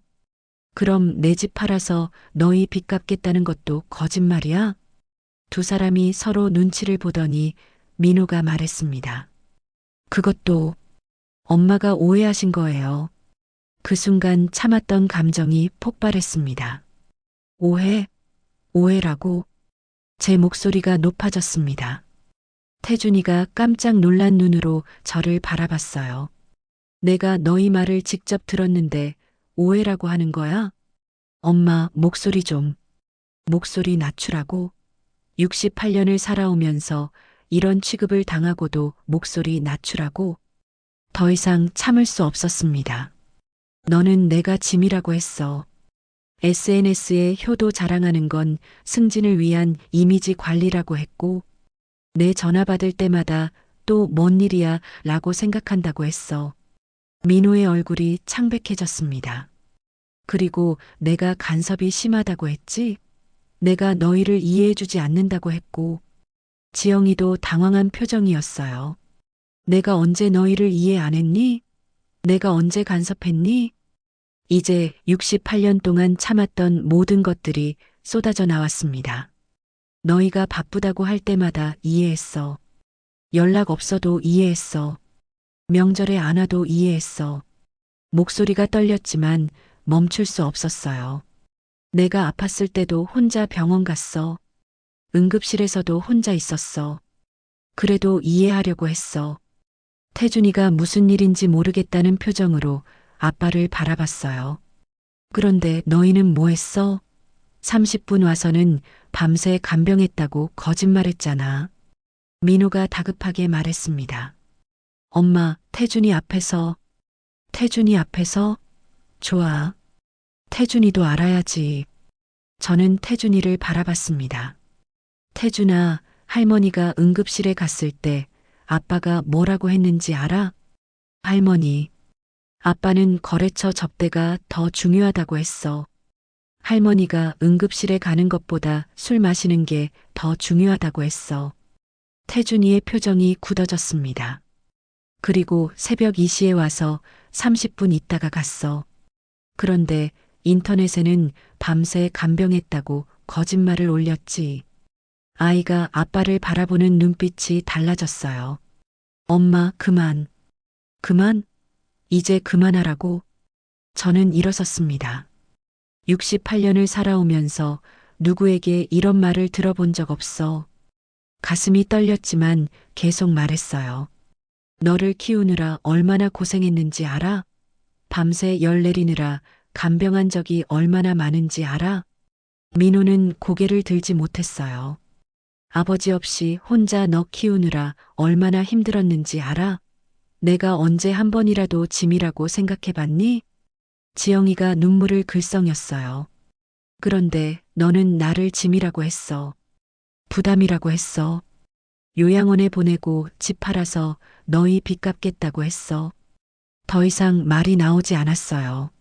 그럼 내 집 팔아서 너희 빚 갚겠다는 것도 거짓말이야? 두 사람이 서로 눈치를 보더니 민호가 말했습니다. 그것도 엄마가 오해하신 거예요. 그 순간 참았던 감정이 폭발했습니다. 오해? 오해라고? 제 목소리가 높아졌습니다. 태준이가 깜짝 놀란 눈으로 저를 바라봤어요. 내가 너희 말을 직접 들었는데 오해라고 하는 거야? 엄마, 목소리 좀. 목소리 낮추라고. 68년을 살아오면서 이런 취급을 당하고도 목소리 낮추라고. 더 이상 참을 수 없었습니다. 너는 내가 짐이라고 했어. SNS에 효도 자랑하는 건 승진을 위한 이미지 관리라고 했고, 내 전화 받을 때마다 또 뭔 일이야 라고 생각한다고 했어. 민호의 얼굴이 창백해졌습니다. 그리고 내가 간섭이 심하다고 했지? 내가 너희를 이해해주지 않는다고 했고, 지영이도 당황한 표정이었어요. 내가 언제 너희를 이해 안 했니? 내가 언제 간섭했니? 이제 68년 동안 참았던 모든 것들이 쏟아져 나왔습니다. 너희가 바쁘다고 할 때마다 이해했어. 연락 없어도 이해했어. 명절에 안 와도 이해했어. 목소리가 떨렸지만 멈출 수 없었어요. 내가 아팠을 때도 혼자 병원 갔어. 응급실에서도 혼자 있었어. 그래도 이해하려고 했어. 태준이가 무슨 일인지 모르겠다는 표정으로 아빠를 바라봤어요. 그런데 너희는 뭐 했어? 30분 와서는 밤새 간병했다고 거짓말했잖아. 민호가 다급하게 말했습니다. 엄마, 태준이 앞에서. 좋아. 태준이도 알아야지. 저는 태준이를 바라봤습니다. 태준아, 할머니가 응급실에 갔을 때 아빠가 뭐라고 했는지 알아? 할머니. 아빠는 거래처 접대가 더 중요하다고 했어. 할머니가 응급실에 가는 것보다 술 마시는 게 더 중요하다고 했어. 태준이의 표정이 굳어졌습니다. 그리고 새벽 2시에 와서 30분 있다가 갔어. 그런데 인터넷에는 밤새 간병했다고 거짓말을 올렸지. 아이가 아빠를 바라보는 눈빛이 달라졌어요. 엄마, 그만. 그만? 이제 그만하라고. 저는 일어섰습니다. 68년을 살아오면서 누구에게 이런 말을 들어본 적 없어. 가슴이 떨렸지만 계속 말했어요. 너를 키우느라 얼마나 고생했는지 알아? 밤새 열 내리느라 간병한 적이 얼마나 많은지 알아? 민호는 고개를 들지 못했어요. 아버지 없이 혼자 너 키우느라 얼마나 힘들었는지 알아? 내가 언제 한 번이라도 짐이라고 생각해봤니? 지영이가 눈물을 글썽였어요. 그런데 너는 나를 짐이라고 했어. 부담이라고 했어. 요양원에 보내고 집 팔아서 너희 빚 갚겠다고 했어. 더 이상 말이 나오지 않았어요.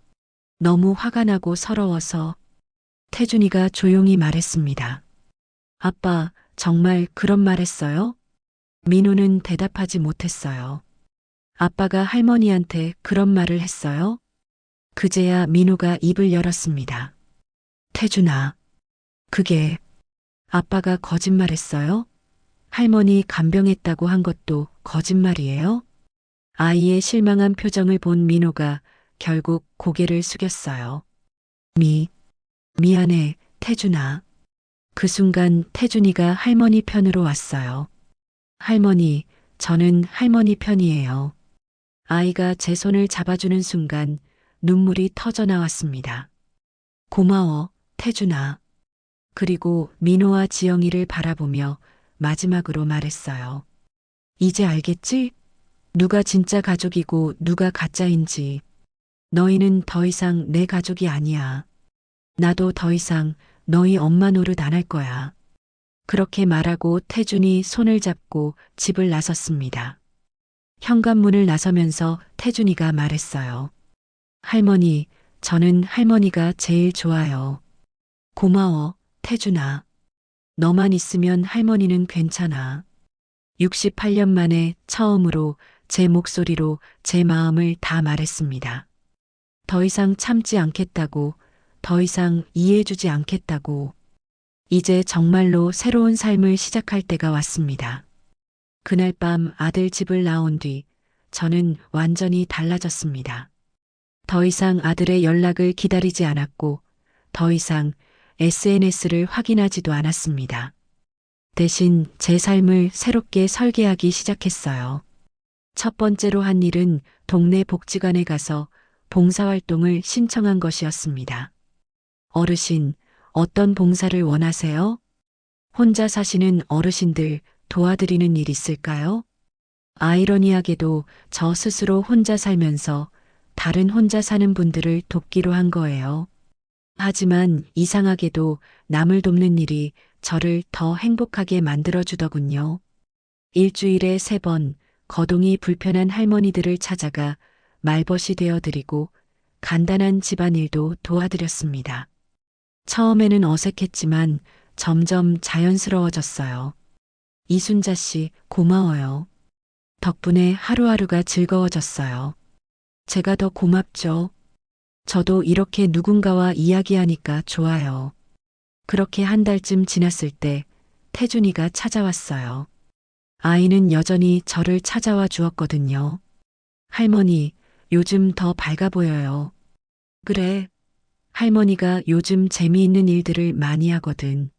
너무 화가 나고 서러워서. 태준이가 조용히 말했습니다. 아빠, 정말 그런 말 했어요? 민호는 대답하지 못했어요. 아빠가 할머니한테 그런 말을 했어요? 그제야 민호가 입을 열었습니다. 태준아, 그게 아빠가 거짓말했어요? 할머니 간병했다고 한 것도 거짓말이에요? 아이의 실망한 표정을 본 민호가 결국 고개를 숙였어요. 미안해, 태준아. 그 순간 태준이가 할머니 편으로 왔어요. 할머니, 저는 할머니 편이에요. 아이가 제 손을 잡아주는 순간 눈물이 터져 나왔습니다. 고마워, 태준아. 그리고 민호와 지영이를 바라보며 마지막으로 말했어요. 이제 알겠지? 누가 진짜 가족이고 누가 가짜인지. 너희는 더 이상 내 가족이 아니야. 나도 더 이상 너희 엄마 노릇 안 할 거야. 그렇게 말하고 태준이 손을 잡고 집을 나섰습니다. 현관문을 나서면서 태준이가 말했어요. 할머니, 저는 할머니가 제일 좋아요. 고마워, 태준아. 너만 있으면 할머니는 괜찮아. 68년 만에 처음으로 제 목소리로 제 마음을 다 말했습니다. 더 이상 참지 않겠다고, 더 이상 이해해주지 않겠다고. 이제 정말로 새로운 삶을 시작할 때가 왔습니다. 그날 밤 아들 집을 나온 뒤 저는 완전히 달라졌습니다. 더 이상 아들의 연락을 기다리지 않았고 더 이상 SNS를 확인하지도 않았습니다. 대신 제 삶을 새롭게 설계하기 시작했어요. 첫 번째로 한 일은 동네 복지관에 가서 봉사활동을 신청한 것이었습니다. 어르신, 어떤 봉사를 원하세요? 혼자 사시는 어르신들 도와드리는 일 있을까요? 아이러니하게도 저 스스로 혼자 살면서 다른 혼자 사는 분들을 돕기로 한 거예요. 하지만 이상하게도 남을 돕는 일이 저를 더 행복하게 만들어주더군요. 일주일에 3번 거동이 불편한 할머니들을 찾아가 말벗이 되어드리고 간단한 집안일도 도와드렸습니다. 처음에는 어색했지만 점점 자연스러워졌어요. 이순자 씨, 고마워요. 덕분에 하루하루가 즐거워졌어요. 제가 더 고맙죠. 저도 이렇게 누군가와 이야기하니까 좋아요. 그렇게 한 달쯤 지났을 때 태준이가 찾아왔어요. 아이는 여전히 저를 찾아와 주었거든요. 할머니, 요즘 더 밝아 보여요. 그래. 할머니가 요즘 재미있는 일들을 많이 하거든.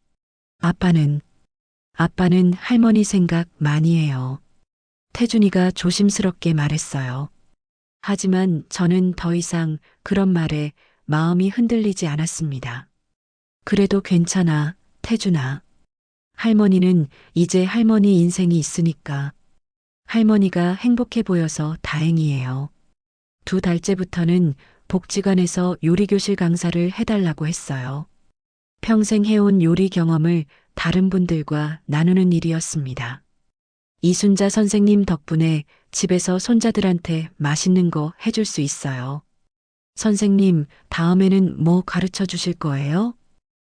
아빠는 할머니 생각 많이 해요. 태준이가 조심스럽게 말했어요. 하지만 저는 더 이상 그런 말에 마음이 흔들리지 않았습니다. 그래도 괜찮아, 태준아. 할머니는 이제 할머니 인생이 있으니까. 할머니가 행복해 보여서 다행이에요. 2달째부터는 복지관에서 요리교실 강사를 해달라고 했어요. 평생 해온 요리 경험을 다른 분들과 나누는 일이었습니다. 이순자 선생님 덕분에 집에서 손자들한테 맛있는 거 해줄 수 있어요. 선생님, 다음에는 뭐 가르쳐 주실 거예요?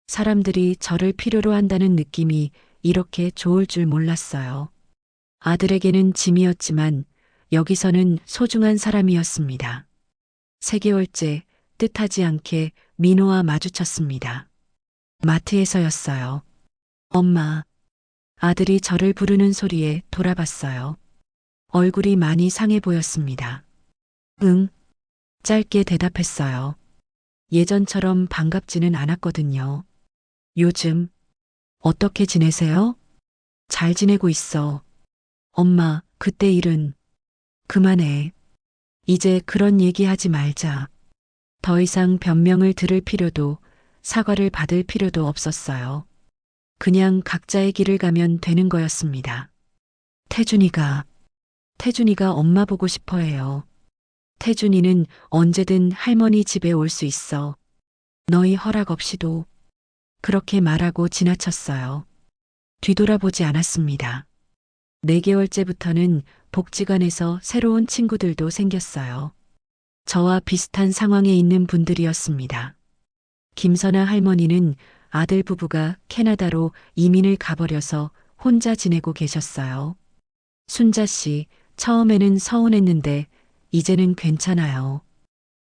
사람들이 저를 필요로 한다는 느낌이 이렇게 좋을 줄 몰랐어요. 아들에게는 짐이었지만 여기서는 소중한 사람이었습니다. 3개월째 뜻하지 않게 민호와 마주쳤습니다. 마트에서였어요. 엄마. 아들이 저를 부르는 소리에 돌아봤어요. 얼굴이 많이 상해 보였습니다. 응. 짧게 대답했어요. 예전처럼 반갑지는 않았거든요. 요즘 어떻게 지내세요? 잘 지내고 있어. 엄마, 그때 일은 그만해. 이제 그런 얘기하지 말자. 더 이상 변명을 들을 필요도 사과를 받을 필요도 없었어요. 그냥 각자의 길을 가면 되는 거였습니다. 태준이가 엄마 보고 싶어 해요. 태준이는 언제든 할머니 집에 올 수 있어. 너희 허락 없이도. 그렇게 말하고 지나쳤어요. 뒤돌아보지 않았습니다. 4개월째부터는 복지관에서 새로운 친구들도 생겼어요. 저와 비슷한 상황에 있는 분들이었습니다. 김선아 할머니는 아들 부부가 캐나다로 이민을 가버려서 혼자 지내고 계셨어요. 순자 씨, 처음에는 서운했는데 이제는 괜찮아요.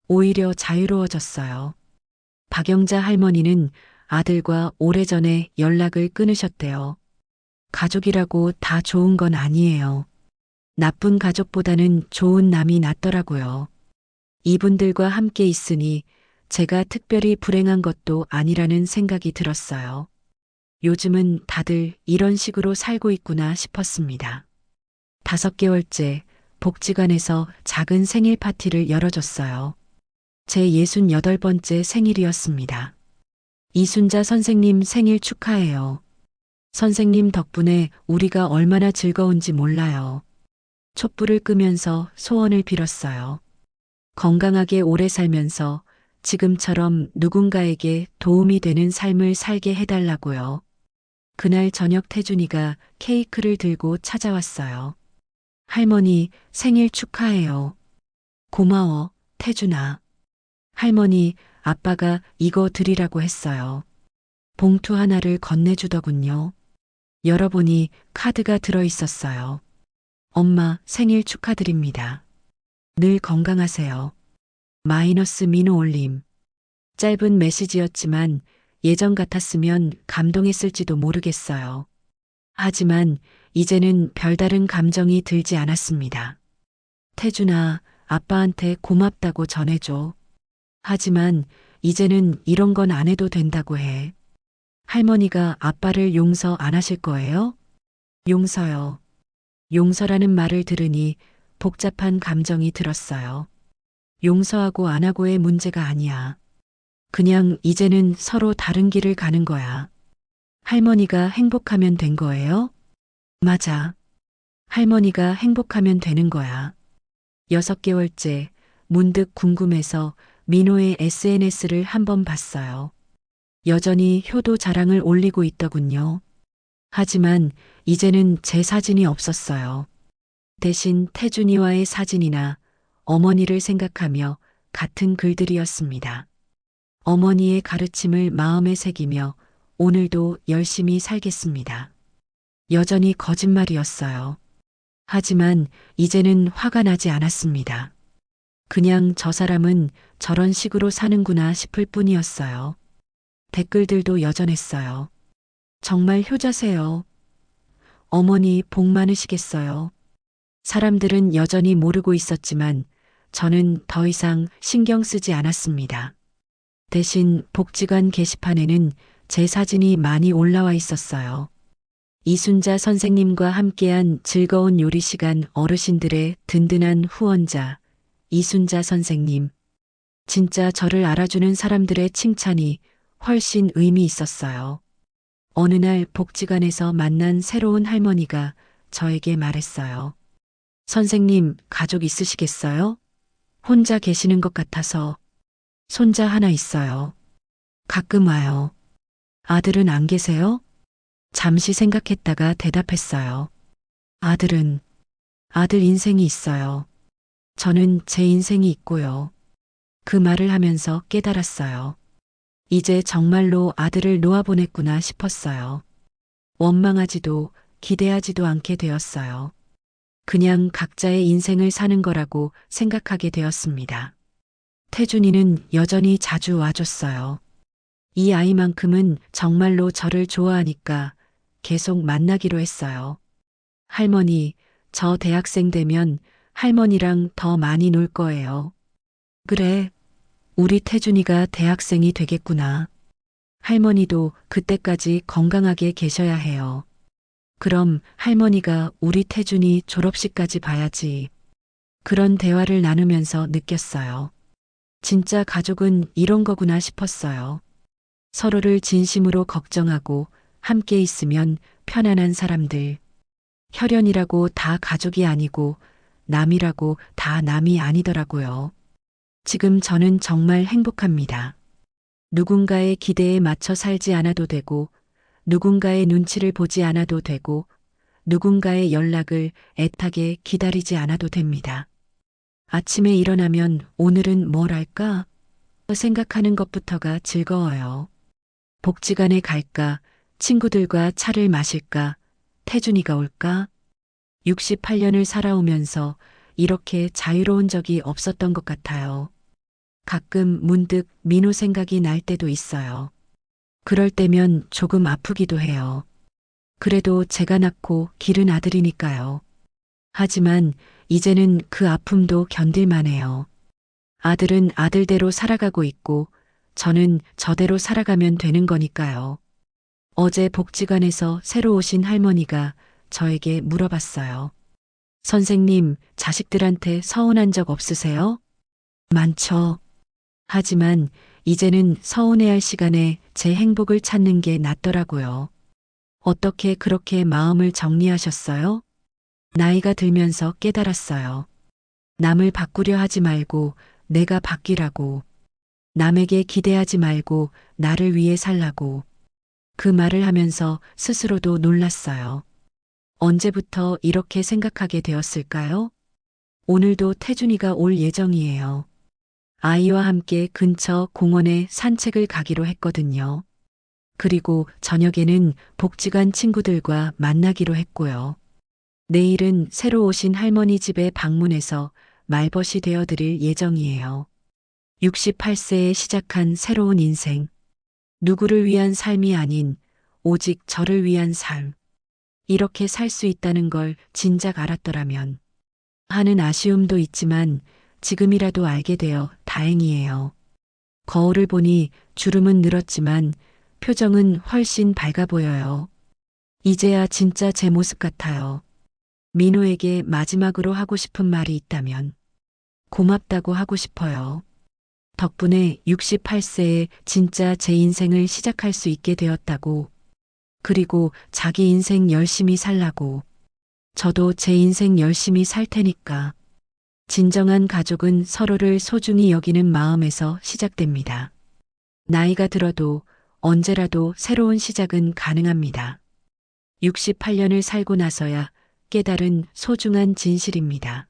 오히려 자유로워졌어요. 박영자 할머니는 아들과 오래전에 연락을 끊으셨대요. 가족이라고 다 좋은 건 아니에요. 나쁜 가족보다는 좋은 남이 낫더라고요. 이분들과 함께 있으니 제가 특별히 불행한 것도 아니라는 생각이 들었어요. 요즘은 다들 이런 식으로 살고 있구나 싶었습니다. 5개월째 복지관에서 작은 생일 파티를 열어줬어요. 제 68번째 생일이었습니다. 이순자 선생님 생일 축하해요. 선생님 덕분에 우리가 얼마나 즐거운지 몰라요. 촛불을 끄면서 소원을 빌었어요. 건강하게 오래 살면서 지금처럼 누군가에게 도움이 되는 삶을 살게 해달라고요. 그날 저녁 태준이가 케이크를 들고 찾아왔어요. 할머니, 생일 축하해요. 고마워, 태준아. 할머니, 아빠가 이거 드리라고 했어요. 봉투 하나를 건네주더군요. 열어보니 카드가 들어 있었어요. 엄마, 생일 축하드립니다. 늘 건강하세요. 마이너스 민호 올림. 짧은 메시지였지만 예전 같았으면 감동했을지도 모르겠어요. 하지만 이제는 별다른 감정이 들지 않았습니다. 태준아, 아빠한테 고맙다고 전해줘. 하지만 이제는 이런 건 안 해도 된다고 해. 할머니가 아빠를 용서 안 하실 거예요? 용서요. 용서라는 말을 들으니 복잡한 감정이 들었어요. 용서하고 안 하고의 문제가 아니야. 그냥 이제는 서로 다른 길을 가는 거야. 할머니가 행복하면 된 거예요? 맞아. 할머니가 행복하면 되는 거야. 6개월째 문득 궁금해서 민호의 SNS를 한번 봤어요. 여전히 효도 자랑을 올리고 있더군요. 하지만 이제는 제 사진이 없었어요. 대신 태준이와의 사진이나 어머니를 생각하며 같은 글들이었습니다. 어머니의 가르침을 마음에 새기며 오늘도 열심히 살겠습니다. 여전히 거짓말이었어요. 하지만 이제는 화가 나지 않았습니다. 그냥 저 사람은 저런 식으로 사는구나 싶을 뿐이었어요. 댓글들도 여전했어요. 정말 효자세요. 어머니 복 많으시겠어요. 사람들은 여전히 모르고 있었지만 저는 더 이상 신경 쓰지 않았습니다. 대신 복지관 게시판에는 제 사진이 많이 올라와 있었어요. 이순자 선생님과 함께한 즐거운 요리 시간 어르신들의 든든한 후원자, 이순자 선생님. 진짜 저를 알아주는 사람들의 칭찬이 훨씬 의미 있었어요. 어느 날 복지관에서 만난 새로운 할머니가 저에게 말했어요. 선생님, 가족 있으시겠어요? 혼자 계시는 것 같아서. 손자 하나 있어요. 가끔 와요. 아들은 안 계세요? 잠시 생각했다가 대답했어요. 아들 인생이 있어요. 저는 제 인생이 있고요. 그 말을 하면서 깨달았어요. 이제 정말로 아들을 놓아보냈구나 싶었어요. 원망하지도 기대하지도 않게 되었어요. 그냥 각자의 인생을 사는 거라고 생각하게 되었습니다. 태준이는 여전히 자주 와줬어요. 이 아이만큼은 정말로 저를 좋아하니까 계속 만나기로 했어요. 할머니, 저 대학생 되면 할머니랑 더 많이 놀 거예요. 그래, 우리 태준이가 대학생이 되겠구나. 할머니도 그때까지 건강하게 계셔야 해요. 그럼 할머니가 우리 태준이 졸업식까지 봐야지. 그런 대화를 나누면서 느꼈어요. 진짜 가족은 이런 거구나 싶었어요. 서로를 진심으로 걱정하고 함께 있으면 편안한 사람들. 혈연이라고 다 가족이 아니고 남이라고 다 남이 아니더라고요. 지금 저는 정말 행복합니다. 누군가의 기대에 맞춰 살지 않아도 되고, 누군가의 눈치를 보지 않아도 되고, 누군가의 연락을 애타게 기다리지 않아도 됩니다. 아침에 일어나면 오늘은 뭘 할까? 생각하는 것부터가 즐거워요. 복지관에 갈까? 친구들과 차를 마실까? 태준이가 올까? 68년을 살아오면서 이렇게 자유로운 적이 없었던 것 같아요. 가끔 문득 민호 생각이 날 때도 있어요. 그럴 때면 조금 아프기도 해요. 그래도 제가 낳고 기른 아들이니까요. 하지만 이제는 그 아픔도 견딜만해요. 아들은 아들대로 살아가고 있고 저는 저대로 살아가면 되는 거니까요. 어제 복지관에서 새로 오신 할머니가 저에게 물어봤어요. 선생님, 자식들한테 서운한 적 없으세요? 많죠. 하지만 이제는 서운해할 시간에 제 행복을 찾는 게 낫더라고요. 어떻게 그렇게 마음을 정리하셨어요? 나이가 들면서 깨달았어요. 남을 바꾸려 하지 말고 내가 바뀌라고. 남에게 기대하지 말고 나를 위해 살라고. 그 말을 하면서 스스로도 놀랐어요. 언제부터 이렇게 생각하게 되었을까요? 오늘도 태준이가 올 예정이에요. 아이와 함께 근처 공원에 산책을 가기로 했거든요. 그리고 저녁에는 복지관 친구들과 만나기로 했고요. 내일은 새로 오신 할머니 집에 방문해서 말벗이 되어드릴 예정이에요. 68세에 시작한 새로운 인생. 누구를 위한 삶이 아닌 오직 저를 위한 삶. 이렇게 살 수 있다는 걸 진작 알았더라면 하는 아쉬움도 있지만 지금이라도 알게 되어 다행이에요. 거울을 보니 주름은 늘었지만 표정은 훨씬 밝아 보여요. 이제야 진짜 제 모습 같아요. 민호에게 마지막으로 하고 싶은 말이 있다면 고맙다고 하고 싶어요. 덕분에 68세에 진짜 제 인생을 시작할 수 있게 되었다고, 그리고 자기 인생 열심히 살라고, 저도 제 인생 열심히 살 테니까. 진정한 가족은 서로를 소중히 여기는 마음에서 시작됩니다. 나이가 들어도 언제라도 새로운 시작은 가능합니다. 68년을 살고 나서야 깨달은 소중한 진실입니다.